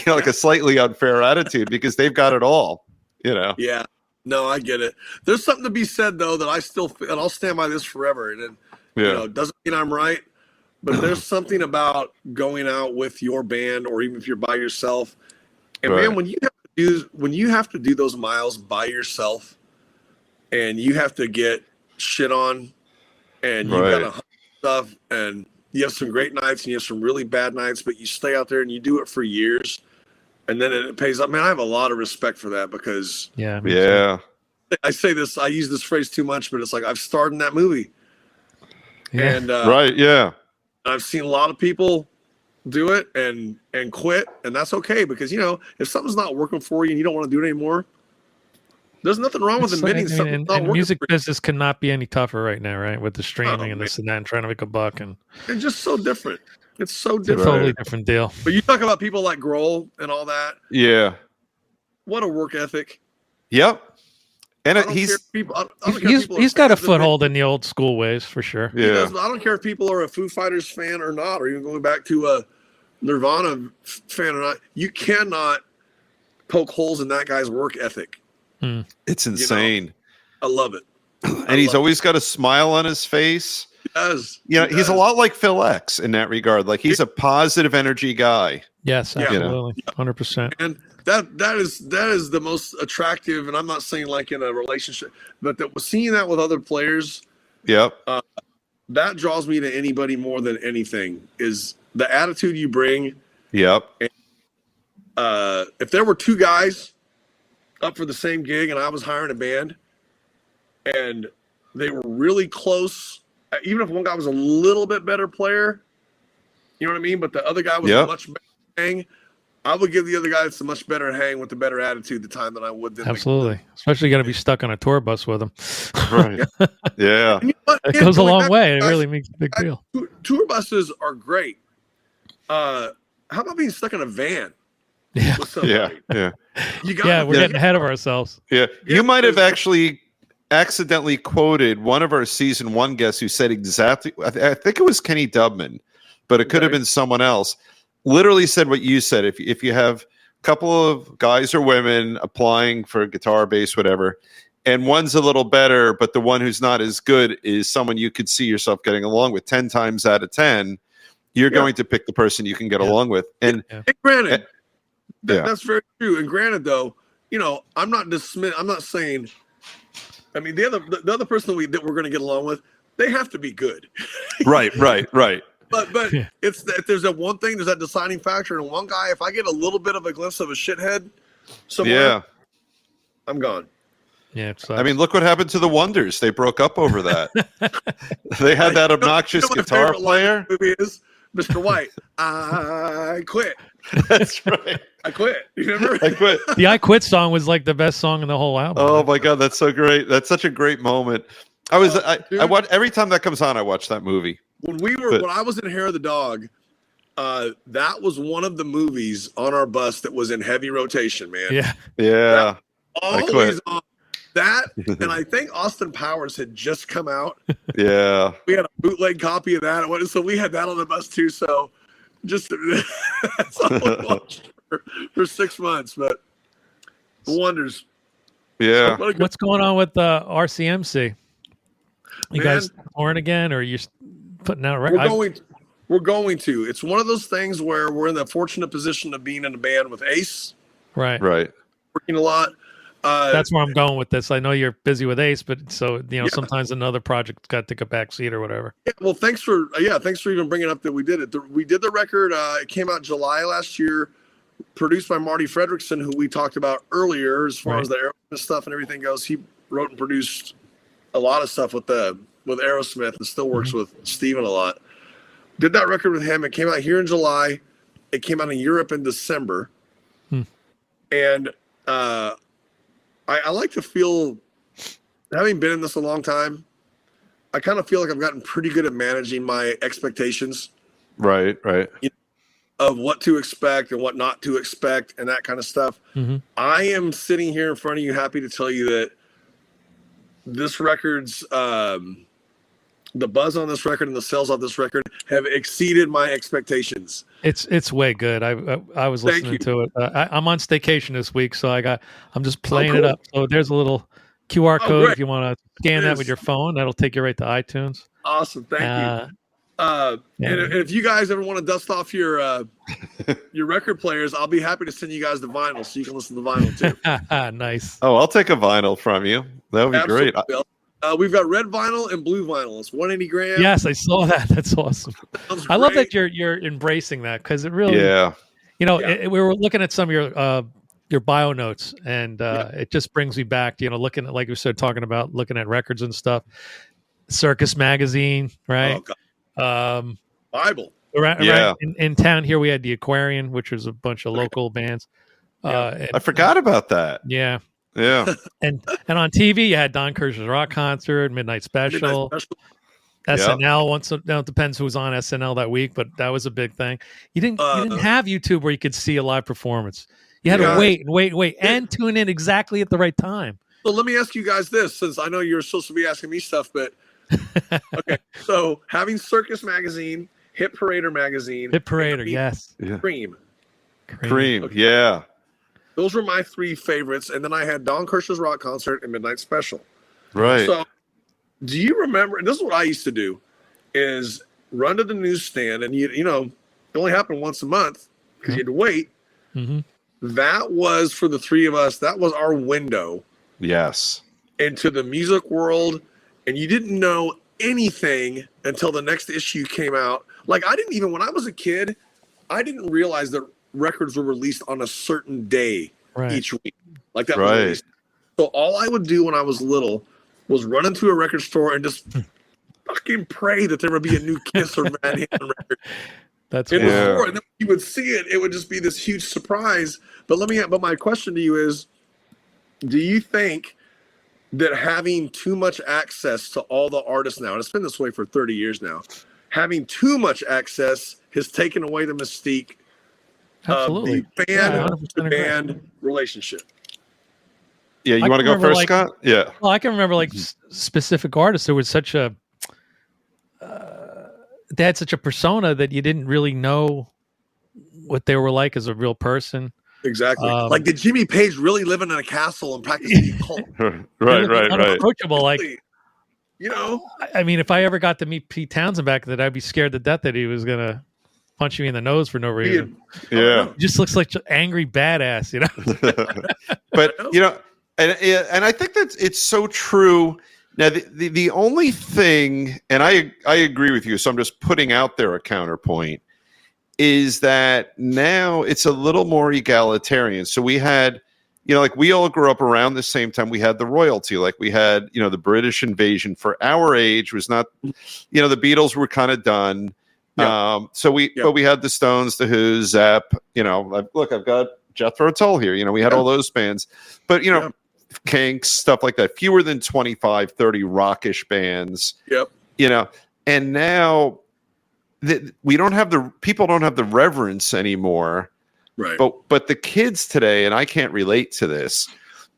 like a slightly unfair attitude because they've got it all, Yeah. No, I get it. There's something to be said though that I still and I'll stand by this forever. And it doesn't mean I'm right, but there's something about going out with your band or even if you're by yourself. And Right. man, when you have to do those miles by yourself and you have to get shit on and you've got Right. to stuff and you have some great nights and you have some really bad nights, but you stay out there and you do it for years and then it pays up. Man, I have a lot of respect for that because Yeah. Yeah. I say this, I use this phrase too much, but it's like I've starred in that movie. Yeah. And Right. Yeah. I've seen a lot of people do it and quit, and that's okay, because if something's not working for you and you don't want to do it anymore, there's nothing wrong with admitting something's not and working. Music business cannot be any tougher right now, right? With the streaming and this and that, and trying to make a buck, and it's just so different. It's so it's a different. totally different deal. But you talk about people like Grohl and all that. Yeah. What a work ethic. Yep. And I don't care if people, I don't care if people He's are got a fans of it. foothold in the old school ways for sure. He Yeah. does, but I don't care if people are a Foo Fighters fan or not, or even going back to a Nirvana fan or not. You cannot poke holes in that guy's work ethic. It's insane. I love it. And he's always got a smile on his face. He does. You know, He he's a does. lot like Phil X in that regard. Like he's a positive energy guy. Yes, Yeah. absolutely, 100%. And that is the most attractive. And I'm not saying like in a relationship, but seeing that with other players, Yep. that draws me to anybody more than anything. Is the attitude you bring. Yep. If there were two guys up for the same gig and I was hiring a band and they were really close, even if one guy was a little bit better player, you know what I mean? But the other guy was Yep. a much better hang, I would give the other guy a much better hang with a better attitude the time than I would. Absolutely. Especially going to be stuck on a tour bus with him. Right. Yeah. And you know what? It Yeah, goes a going long back way. to It guys, really makes a big deal. Tour buses are great. How about being stuck in a van Yeah. with somebody? Yeah. Yeah. You got Yeah, we're getting ahead of ourselves. Yeah. Yeah, You might have there's- actually accidentally quoted one of our season 1 guests who said exactly, I think it was Kenny Dubman, but it could have Okay. been someone else. Literally said what you said. If you have a couple of guys or women applying for guitar, bass, whatever, and one's a little better, but the one who's not as good is someone you could see yourself getting along with 10 times out of 10, you're Yeah. going to pick the person you can get Yeah. along with. And And granted, Yeah. that's very true. And granted, though, I'm not saying. I mean, the other person that we're going to get along with, they have to be good. right. But Yeah. it's if there's that one thing, there's that deciding factor. And one guy, if I get a little bit of a glimpse of a shithead somewhere, Yeah. I'm gone. Yeah. It's, I mean, look what happened to the Wonders. They broke up over that. They had that obnoxious You know my guitar favorite line player. in the movie is Mr. White. I quit. That's right. I quit. You remember? I quit. the I Quit song was like the best song in the whole album. Oh my god, that's so great. That's such a great moment. I dude. watch every time that comes on. I watch that movie. When I was in Hair of the Dog, that was one of the movies on our bus that was in heavy rotation, man. Yeah. Yeah, I Always quit. on that. And I think Austin Powers had just come out. yeah. We had a bootleg copy of that. So we had that on the bus too. So just that's all we watched for 6 months. But the Wonders. Yeah. What a good- What's going on with RCMC? You Man. guys touring again, or are you putting out a record? We're going to. It's one of those things where we're in the fortunate position of being in a band with Ace, Right. Right. working a lot. That's where I'm going with this. I know you're busy with Ace, but sometimes another project's got to take a back seat or whatever. Yeah, well, thanks for even bringing up that we did it. We did the record. It came out July last year, produced by Marty Fredrickson, who we talked about earlier as far Right. as the Aerosmith stuff and everything goes. He wrote and produced a lot of stuff with Aerosmith and still works with Steven a lot. Did that record with him. It came out here in July. It came out in Europe in December. And I like to feel, having been in this a long time, I kind of feel like I've gotten pretty good at managing my expectations Right. Right. of what to expect and what not to expect and that kind of stuff. Mm-hmm. I am sitting here in front of you happy to tell you that this record's the buzz on this record and the sales on this record have exceeded my expectations. It's way good. I was Thank listening you. to it. I'm on staycation this week, so I'm just playing it cool. up. So there's a little QR Oh, code great. if you want to scan It that is. with your phone. That'll take you right to iTunes. Awesome. Thank you. Yeah. And if you guys ever want to dust off your record players, I'll be happy to send you guys the vinyl so you can listen to the vinyl too. Nice. Oh, I'll take a vinyl from you. That would be great. Absolutely. We've got red vinyl and blue vinyl. It's 180 grams. Yes, I saw that. That's awesome. Sounds I love that great. you're embracing that because it really, Yeah. we were looking at some of your bio notes, and it just brings me back to looking at, like we said, talking about looking at records and stuff. Circus Magazine, right? Oh, God. Bible. Around in town here, we had the Aquarian, which was a bunch of local bands. I forgot about that. Yeah. Yeah. and on TV, you had Don Kirshner's rock concert, Midnight Special. SNL. Now it depends who's on SNL that week, but that was a big thing. You didn't have YouTube where you could see a live performance. You had to wait, and tune in exactly at the right time. So let me ask you guys this, since I know you're supposed to be asking me stuff, but okay. So having Circus Magazine, Hit Parader Magazine, Hit Parader, yes, Cream, okay. Yeah. Those were my 3 favorites, and then I had Don Kirshner's rock concert and Midnight Special. Right. So, do you remember? And this is what I used to do: is run to the newsstand, and you know, it only happened once a month because you had to wait. Mm-hmm. That was for the 3 of us. That was our window. Yes. Into the music world, and you didn't know anything until the next issue came out. Like I didn't even when I was a kid, I didn't realize that records were released on a certain day each week. Like that was released. So all I would do when I was little was run into a record store and just fucking pray that there would be a new Kiss or Van Halen record. That's and then when you would see it, it would just be this huge surprise. But my question to you is, do you think that having too much access to all the artists now, and it's been this way for 30 years now, having too much access has taken away the mystique of the fan-to-band relationship? Yeah, you want to go first, Scott? Yeah. Well, I can remember specific artists. There was such a they had such a persona that you didn't really know what they were like as a real person. Exactly. Like, did Jimmy Page really live in a castle and practice cult? right. Unapproachable. Like, you know, I mean, if I ever got to meet Pete Townsend back then, I'd be scared to death that he was gonna punch me in the nose for no reason. Yeah, he just looks like an angry badass, you know. But you know, and I think that it's so true. Now, the only thing, and I agree with you, so I'm just putting out there a counterpoint, is that now it's a little more egalitarian. So we had, you know, like we all grew up around the same time. We had the royalty, like we had, you know, the British invasion for our age was not, you know, the Beatles were kind of done. Yeah. But we had the Stones, the Who, Zepp, you know, I've got Jethro Tull here, you know, we had all those bands, but you know, Kinks, stuff like that, fewer than 25, 30 rockish bands, you know, and now we don't have people don't have the reverence anymore. Right. But the kids today, and I can't relate to this,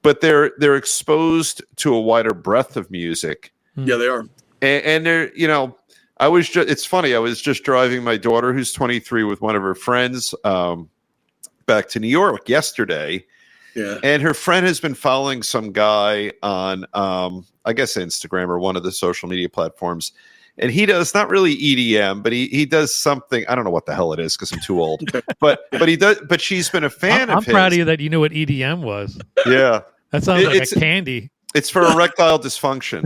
but they're exposed to a wider breadth of music. Yeah, they are. And they're, you know, it's funny. I was just driving my daughter, who's 23, with one of her friends back to New York yesterday. Yeah. And her friend has been following some guy on, I guess, Instagram or one of the social media platforms. And he does not really EDM, but he does something. I don't know what the hell it is because I'm too old. but he does. But she's been a fan of his. I'm proud of you that you knew what EDM was. Yeah, that sounds like a candy. It's for erectile dysfunction.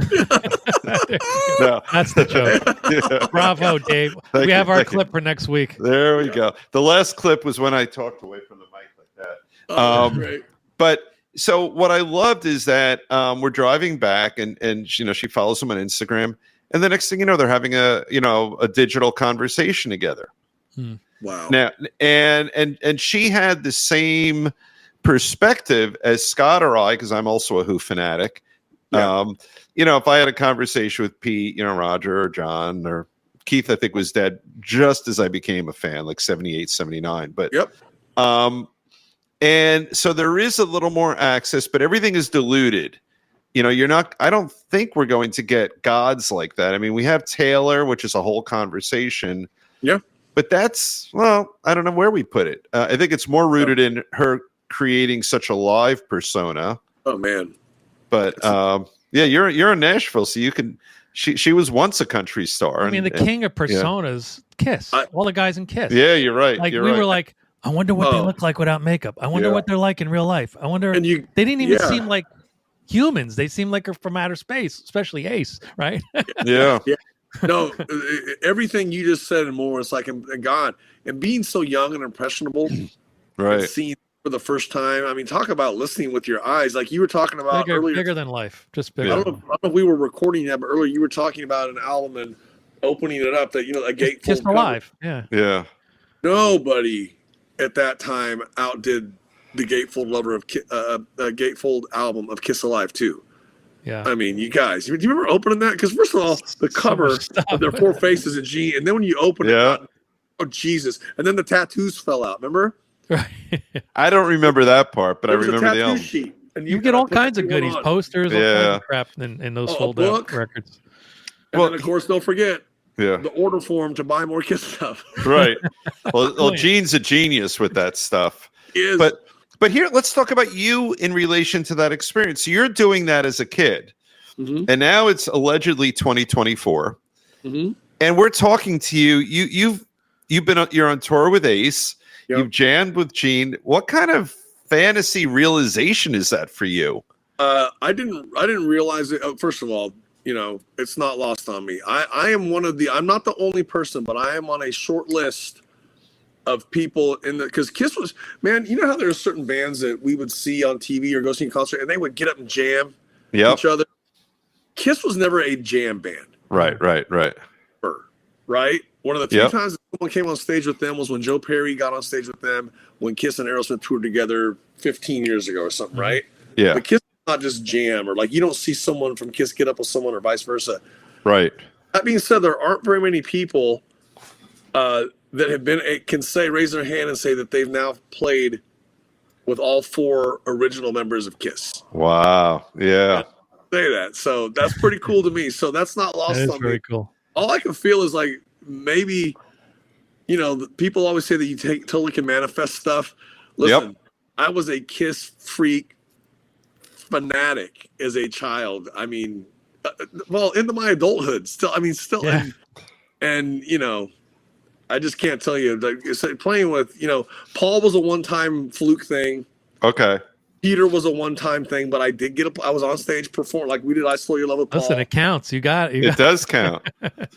No. That's the joke. Yeah. Bravo, Dave. We have our clip for next week. There we go. The last clip was when I talked away from the mic like that. Great. But so what I loved is that we're driving back, and you know, she follows him on Instagram. And the next thing you know, they're having a digital conversation together. Wow. Now, and she had the same perspective as Scott or I, because I'm also a Who fanatic. Yeah. You know, if I had a conversation with Pete, you know, Roger or John or Keith, I think was dead just as I became a fan, like 78, 79. But and so there is a little more access, but everything is diluted. You know, I don't think we're going to get gods like that. I mean, we have Taylor, which is a whole conversation. Yeah. But that's, well, I don't know where we put it. I think it's more rooted in her creating such a live persona. Oh, man. But yeah, you're in Nashville, so you can, she was once a country star. I mean, the king of personas, Kiss. All the guys in Kiss. Yeah, you're right. Like, we were like, I wonder what they look like without makeup. I wonder what they're like in real life. I wonder. They didn't even seem like humans. They seem like they're from outer space, especially Ace, right? Yeah. No, everything you just said and more. It's like, God, and being so young and impressionable, right? And seeing for the first time. I mean, talk about listening with your eyes. Like you were talking about earlier, bigger than life, just bigger. I don't know if we were recording that, but earlier you were talking about an album and opening it up, that a gatefold Kissed cover. Alive. Yeah. Yeah. Nobody at that time outdid the gatefold gatefold album of Kiss Alive 2. Yeah. I mean, you guys, do you remember opening that? Because first of all, the cover of their four faces of Gene, and then when you open it, oh Jesus! And then the tattoos fell out. Remember? Right. I don't remember that part, but I There was a remember the tattoo album. sheet, and You get all kinds of put that goodies, on. posters, all kinds of crap in those Oh, a fold book? out records. And then, of course, don't forget Yeah. the order form to buy more Kiss stuff. Right. Well, Gene's a genius with that stuff. He is. But here, let's talk about you in relation to that experience. So you're doing that as a kid, and now it's allegedly 2024, and we're talking to you. You're on tour with Ace. Yep. You've jammed with Gene. What kind of fantasy realization is that for you? I didn't realize it. First of all, it's not lost on me. I am I'm not the only person, but I am on a short list of people because Kiss was, man, you know how there are certain bands that we would see on TV or go see a concert and they would get up and jam each other. Kiss was never a jam band. Right. Right? One of the few times that someone came on stage with them was when Joe Perry got on stage with them when Kiss and Aerosmith toured together 15 years ago or something, right? Yeah. But Kiss is not just jam, or like you don't see someone from Kiss get up with someone or vice versa. Right. That being said, there aren't very many people that have raise their hand and say that they've now played with all four original members of Kiss. Wow. Yeah. Say that. So that's pretty cool to me. So that's not lost on me. Very cool. All I can feel is like maybe, people always say that you totally can manifest stuff. Listen, I was a Kiss freak fanatic as a child. I mean, into my adulthood still. Yeah. And I just can't tell you. Like playing with, Paul was a one-time fluke thing. Okay. Peter was a one-time thing, but I did I was on stage performing like we did. I Stole Your Love with Paul. Listen, it counts. You got it. It does count.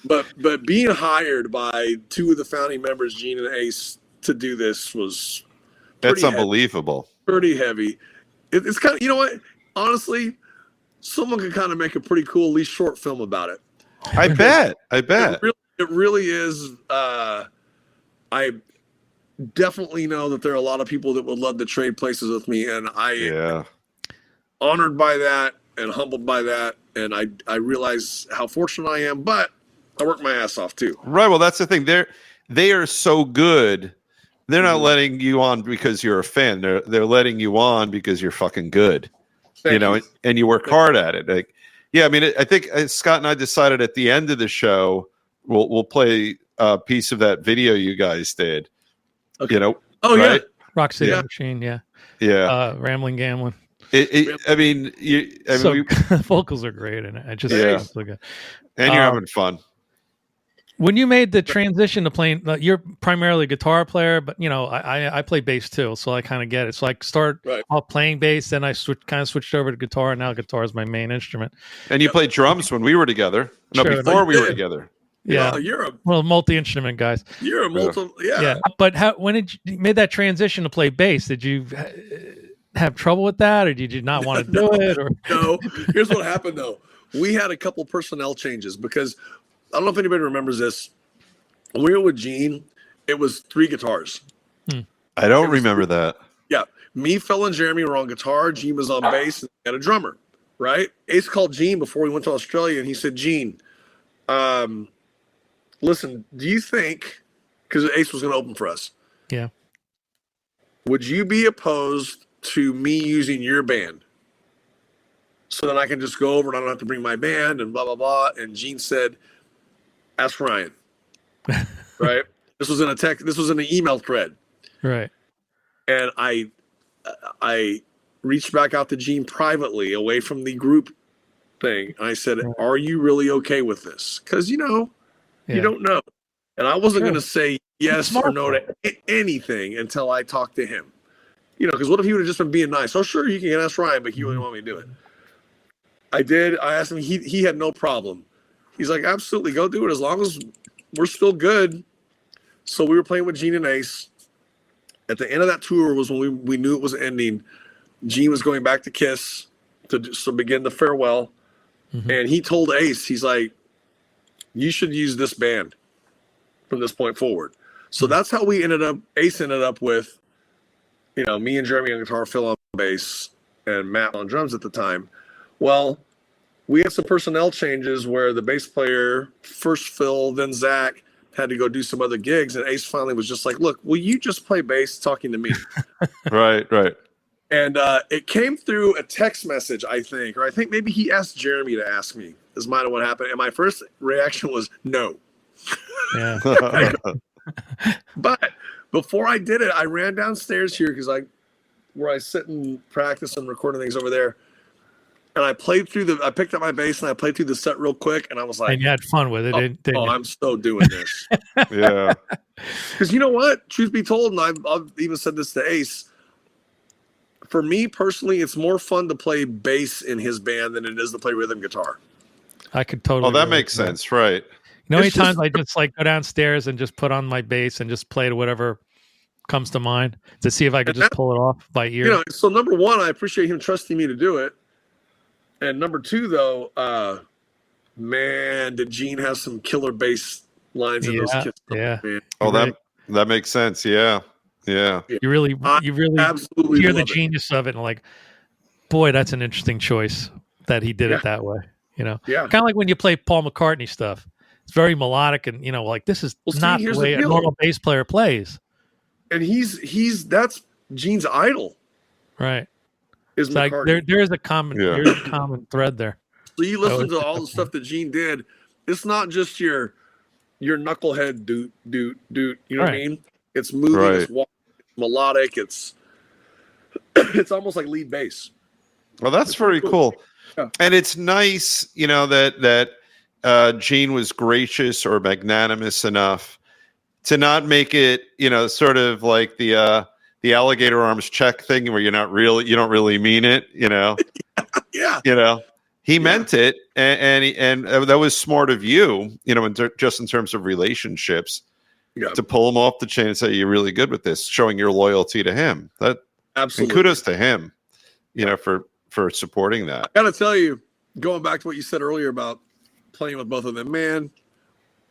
But being hired by two of the founding members, Gene and Ace, to do this was That's unbelievable. Pretty heavy. It's kind of, you know what? Honestly, someone could kind of make a pretty cool, at least short film about it. I bet. It really is. I definitely know that there are a lot of people that would love to trade places with me, and I am honored by that and humbled by that, and I realize how fortunate I am, but I work my ass off too. Right. Well, that's the thing. They are so good. They're not letting you on because you're a fan. They're letting you on because you're fucking good. Thank you. And you work hard at it. Like, yeah, I mean, I think Scott and I decided at the end of the show we'll play a piece of that video you guys did. Okay. Oh right? Yeah, Rock City Machine. Yeah. Rambling Gambling. The vocals are great, and I just so good. And you're having fun. When you made the transition to playing, you're primarily a guitar player, but I play bass too, so I kind of get it. So I start off playing bass, then I switched over to guitar, and now guitar is my main instrument. And you played drums when we were together. No, before we were together. Yeah, you're multi-instrument guys. You're a multi, yeah. But when you made that transition to play bass? Did you have trouble with that, or did you not want to do it? Or no? Here's what happened though. We had a couple personnel changes because I don't know if anybody remembers this. When we were with Gene, it was 3 guitars. I don't remember that. Yeah, me, Phil, and Jeremy were on guitar. Gene was on bass and had a drummer. Right? Ace called Gene before we went to Australia, and he said, "Gene, listen, do you think, because Ace was going to open for us, would you be opposed to me using your band so that I can just go over and I don't have to bring my band and blah, blah, blah?" And Gene said, "Ask Ryan." Right? This was in an email thread. Right. And I reached back out to Gene privately away from the group thing. And I said, "Are you really okay with this?" Because, you don't know. And I wasn't going to say yes or no to anything until I talked to him. Because what if he would have just been being nice? "Oh, sure, you can ask Ryan, but he wouldn't want me to do it." I did. I asked him. He had no problem. He's like, "Absolutely, go do it as long as we're still good." So we were playing with Gene and Ace. At the end of that tour was when we knew it was ending. Gene was going back to Kiss to begin the farewell. And he told Ace, he's like, you should use this band from this point forward. So that's how Ace ended up with, me and Jeremy on guitar, Phil on bass, and Matt on drums at the time. Well, we had some personnel changes where the bass player, first Phil, then Zach, had to go do some other gigs, and Ace finally was just like, look, will you just play bass talking to me? Right. And it came through a text message, I think, or I think maybe he asked Jeremy to ask me. Is might have what happened. And my first reaction was no. Yeah. But before I did it, I ran downstairs here because where I sit and practice and recording things over there. And I picked up my bass and I played through the set real quick, and I was like, and you had fun with it, didn't you? I'm so doing this. Yeah. Because you know what? Truth be told, and I've even said this to Ace, for me personally, it's more fun to play bass in his band than it is to play rhythm guitar. I could totally. Oh, that makes sense, right? How many times I just go downstairs and just put on my bass and just play to whatever comes to mind to see if I could just pull it off by ear. So number one, I appreciate him trusting me to do it. And number two, though, man, did Gene have some killer bass lines in those kits? Yeah. Man. Oh, that makes sense. Yeah. You really absolutely hear the genius of it, and like, boy, that's an interesting choice that he did it that way. Yeah. Kind of like when you play Paul McCartney stuff. It's very melodic, and like this is not the way a normal bass player plays. And that's Gene's idol, right? Is McCartney. Like there is a common thread there. So you listen to all the stuff that Gene did. It's not just your knucklehead doot. You know what I mean? It's moving, it's walking, it's melodic. It's almost like lead bass. Well, that's very cool. Yeah. And it's nice, that Gene was gracious or magnanimous enough to not make it, sort of like the alligator arms check thing where you don't really mean it, Yeah. He meant it, and that was smart of you, just in terms of relationships, to pull him off the chain and say you're really good with this, showing your loyalty to him. That absolutely, and kudos to him, for supporting that. I gotta tell you, going back to what you said earlier about playing with both of them, man,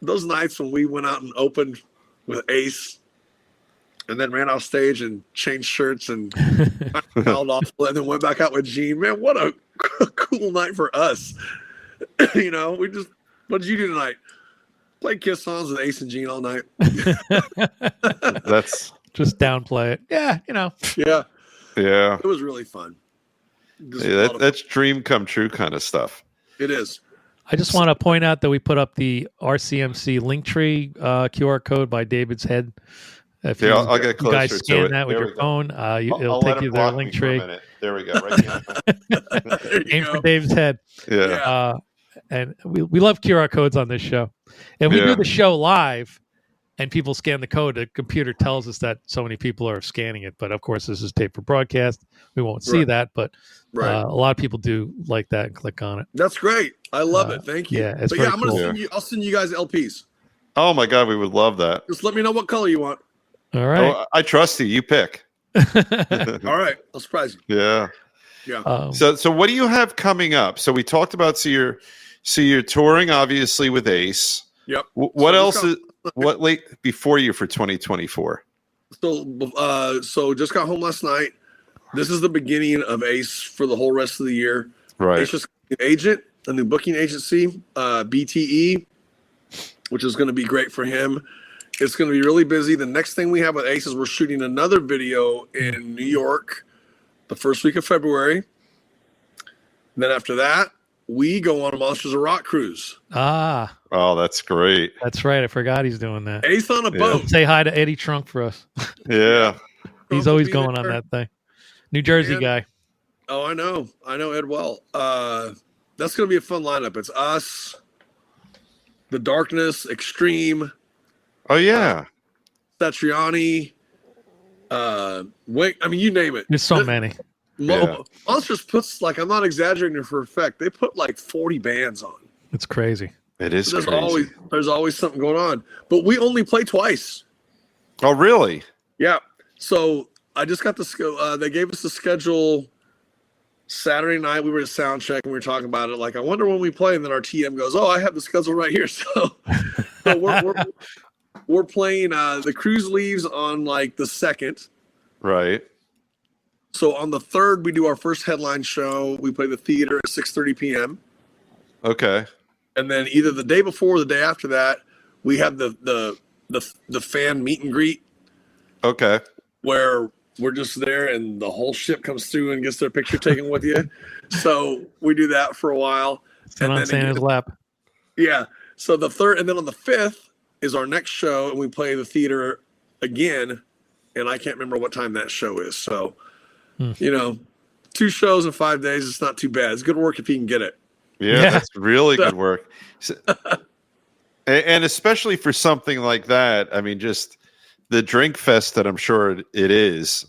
those nights when we went out and opened with Ace and then ran off stage and changed shirts and held off and then went back out with Gene, man, what a cool night for us. What did you do tonight? Play Kiss songs with Ace and Gene all night. That's just downplay it. Yeah, Yeah. It was really fun. That's dream come true kind of stuff. It is. I just want to point out that we put up the RCMC Linktree QR code by David's head. If I'll get closer you guys scan to it. that with your phone, it'll take you to their Linktree. There we go. Right here. Aim for David's head. Yeah. And we love QR codes on this show. And we do the show live, and people scan the code. The computer tells us that so many people are scanning it. But of course, this is taped for broadcast. We won't see that, but a lot of people do like that and click on it. That's great. I love it. Thank you. Yeah, it's but I'm cool. I'll send you guys LPs. Oh my God, we would love that. Just let me know what color you want. All right. Oh, I trust you. You pick. All right. I'll surprise you. Yeah. Yeah. So what do you have coming up? So we talked about you're touring obviously with Ace. Yep. What else is late before you for 2024? So just got home last night. This is the beginning of Ace for the whole rest of the year. Right. Ace just an agent, a new booking agency, BTE, which is going to be great for him. It's going to be really busy. The next thing we have with Ace is we're shooting another video in New York the first week of February. And then after that, we go on a Monsters of Rock cruise. Ah. Oh, that's great. That's right. I forgot he's doing that. Ace on a boat. Say hi to Eddie Trunk for us. Yeah. He's always going on that thing. New Jersey guy. Oh, I know Ed well. That's going to be a fun lineup. It's us, The Darkness, Extreme. Oh, yeah. Satriani. You name it. There's so many. Monsters puts, I'm not exaggerating for effect, they put 40 bands on. It's crazy. It is crazy. There's always something going on. But we only play twice. Oh, really? Yeah. So I just got they gave us the schedule Saturday night we were at sound check and we were talking about it. Like, I wonder when we play. And then our TM goes, "Oh, I have the schedule right here." So we're playing. The cruise leaves on like the 2nd. Right. So on the 3rd, we do our first headline show. We play the theater at 6:30 p.m. Okay. And then either the day before or the day after that, we have the fan meet and greet. Okay. Where we're just there and the whole ship comes through and gets their picture taken with you. So we do that for a while. Sit on Santa's lap. Yeah. So the 3rd, and then on the 5th is our next show, and we play the theater again. And I can't remember what time that show is. So, 2 shows in 5 days, it's not too bad. It's good work if you can get it. Yeah. That's really good work. And especially for something like that, I mean, just the drink fest that I'm sure it is.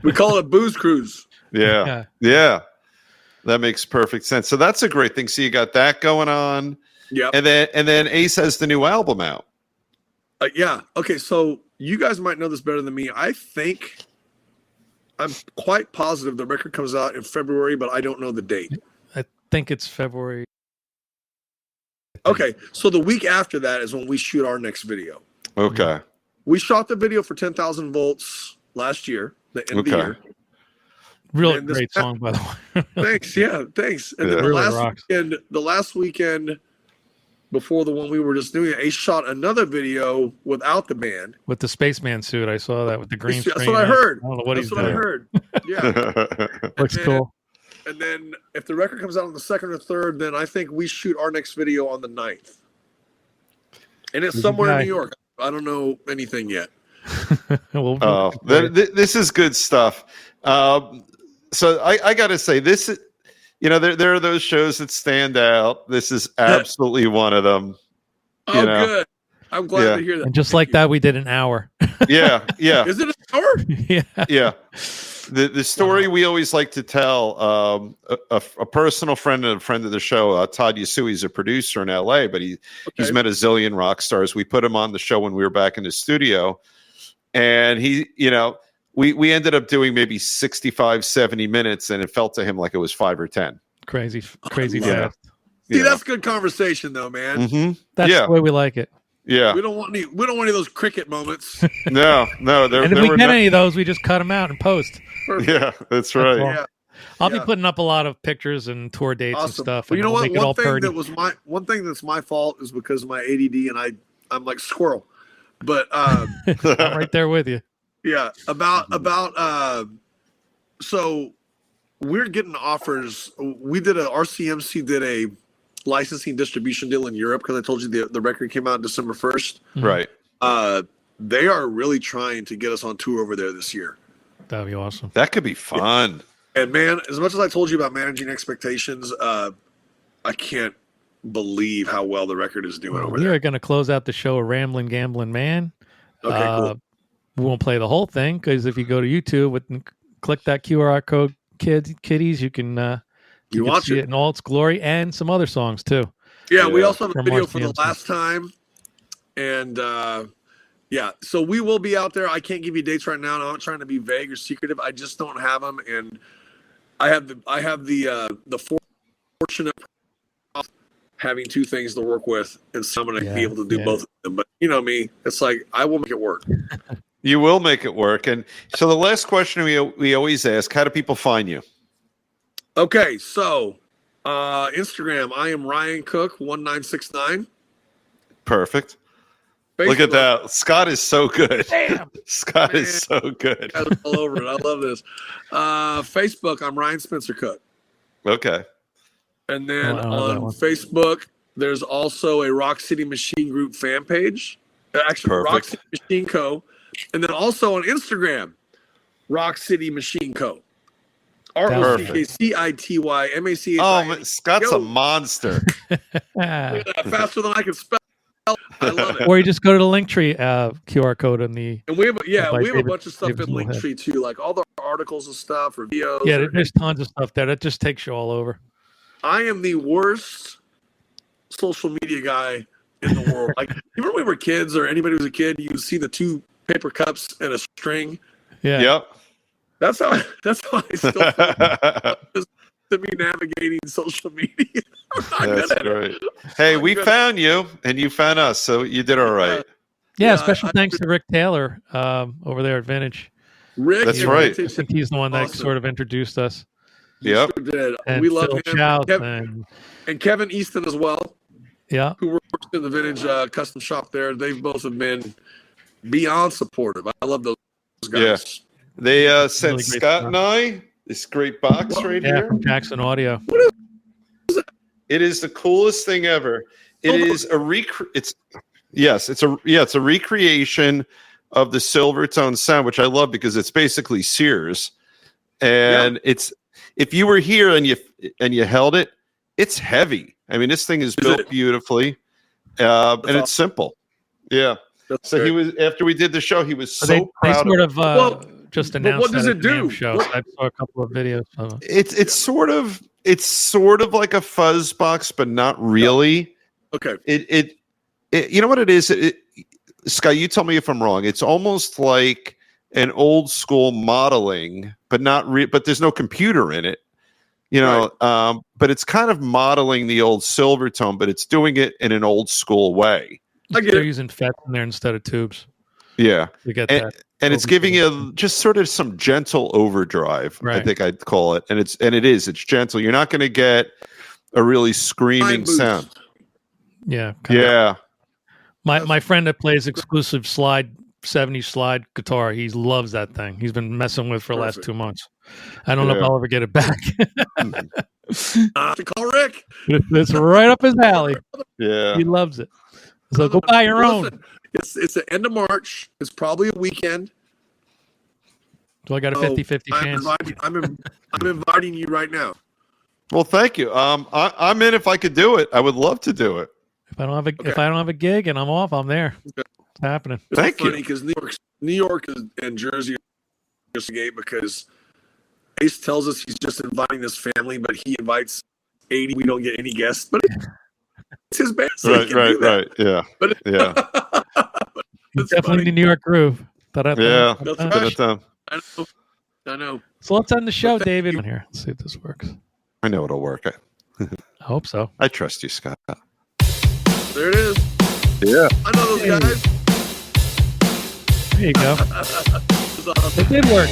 We call it Booze Cruise. Yeah. That makes perfect sense. So that's a great thing. So you got that going on. Yeah. And then Ace has the new album out. Yeah. Okay. So you guys might know this better than me. I'm quite positive the record comes out in February, but I don't know the date. I think it's February. Okay. So the week after that is when we shoot our next video. Okay. We shot the video for 10,000 Volts last year, the end of the year. Really great song, by the way. Thanks. Yeah, thanks. And then the last weekend before the one we were just doing, Ace shot another video without the band. With the spaceman suit. I saw that with the green screen. That's what I heard. I don't know what That's what I heard. Yeah. Looks cool. And then if the record comes out on the 2nd or 3rd, then I think we shoot our next video on the 9th. And it's somewhere in New York. I don't know anything yet. This is good stuff. So I got to say, this, there are those shows that stand out. This is absolutely one of them. Oh, good. I'm glad to hear that. And just like that, we did an hour. Yeah. Is it an hour? Yeah. The story we always like to tell, a personal friend and a friend of the show, Todd Yasui, he's a producer in LA, but he's met a zillion rock stars. We put him on the show when we were back in the studio, and we ended up doing maybe 65, 70 minutes, and it felt to him like it was 5 or 10. Crazy yeah. fast. See, that's good conversation though, man. Mm-hmm. That's the way we like it. Yeah. We don't want any of those cricket moments. No. And if we get any of those, we just cut them out and post. Perfect. Yeah, that's right. Yeah. I'll be putting up a lot of pictures and tour dates and stuff. Well, you know what? One thing that's my fault is because of my ADD, and I'm like squirrel. But I'm right there with you. Yeah, so we're getting offers. RCMC did a licensing distribution deal in Europe because I told you the record came out December 1st. Right. They are really trying to get us on tour over there this year. That'd be awesome. That could be fun. And man, as much as I told you about managing expectations, I can't believe how well the record is doing over there. We are going to close out the show a Ramblin' Gamblin' Man. Okay, cool. We won't play the whole thing because if you go to YouTube and click that QR code, kiddies, you can watch see it in all its glory and some other songs too. Yeah, we also have a video for RCMC. the last time, and so we will be out there. I can't give you dates right now. I'm not trying to be vague or secretive. I just don't have them, and I have the fortunate of having 2 things to work with, and so I'm going to be able to do both of them. But you know me, it's like I will make it work. You will make it work. And so the last question we always ask: how do people find you? Okay, so Instagram, I am Ryan Cook 1969. Perfect. Facebook, look at that. Scott is so good. Damn. Scott is so good. All over it. I love this. Facebook, I'm Ryan Spencer Cook. Okay. And then on Facebook, there's also a Rock City Machine Group fan page. Actually, Perfect. Rock City Machine Co. And then also on Instagram, Rock City Machine Co. ROCKCITYMACHI. Oh, Scott's a monster. Faster than I can spell. I love it. Or you just go to the Linktree QR code in the. And we have a bunch of stuff in Linktree too, like all the articles and stuff, reviews. Yeah, there's tons of stuff there. That just takes you all over. I am the worst social media guy in the world. Like, remember when we were kids, or anybody was a kid, you see the 2 paper cups and a string. Yeah. Yep. That's how I still feel. to me navigating social media. That's great. Hey, we found you, and you found us, so you did all right. Yeah, special thanks to Rick Taylor over there at Vintage. Rick, that's right. I think he's the one that sort of introduced us. Yep. Sure did. And We love Phil him. Chow And Kevin Easton as well. Yeah. Who works in the Vintage custom shop there. They both have been beyond supportive. I love those guys. Yeah. They sent Really great Scott stuff. and I this great box right Yeah, here. from Jackson Audio. It is the coolest thing ever. It is a it's a recreation of the Silvertone sound, which I love because it's basically Sears. And it's if you were here and you held it, it's heavy. I mean, this thing is built beautifully. And it's simple. Yeah. That's So great. he was after we did the show, he was so They proud sort of of just announced what does that it at the do? NAMM show. What- I saw a couple of videos of it. it's sort of like a fuzz box, but not really. Okay. It you know what it is? Sky, you tell me if I'm wrong. It's almost like an old school modeling, but not but there's no computer in it. You know, but it's kind of modeling the old Silvertone, but it's doing it in an old school way. I get They're it. using FET in there instead of tubes. Yeah. To get And, that. and it's giving you just sort of some gentle overdrive, I Right. think I'd call it. And it's gentle. You're not going to get a really screaming Boost. sound. Yeah. kinda. Yeah. My friend that plays exclusive 70s slide guitar, he loves that thing. He's been messing with it for the last Perfect. 2 months. I don't know if Yeah. I'll ever get it back. I have to call Rick. It's right up his alley. Yeah. He loves it. So go buy your own. Listen, it's the end of March. It's probably a weekend. So I got a 50-50 chance. I'm inviting you right now. Well, thank you. I'm in if I could do it. I would love to do it. If I don't have a gig and I'm off, I'm there. It's happening. It's Thank you. funny because New York and Jersey are just a gate because Ace tells us he's just inviting this family, but he invites 80. We don't get any guests, but it's his band. So he can do that. Yeah. But Yeah. it's Definitely funny. the New York groove. Yeah. That's So right. I know. let's end the show, David. Here, let's see if this works. I know it'll work. I hope so. I trust you, Scott. There it is. Yeah. I know those guys. There you go. It's awesome. It did work.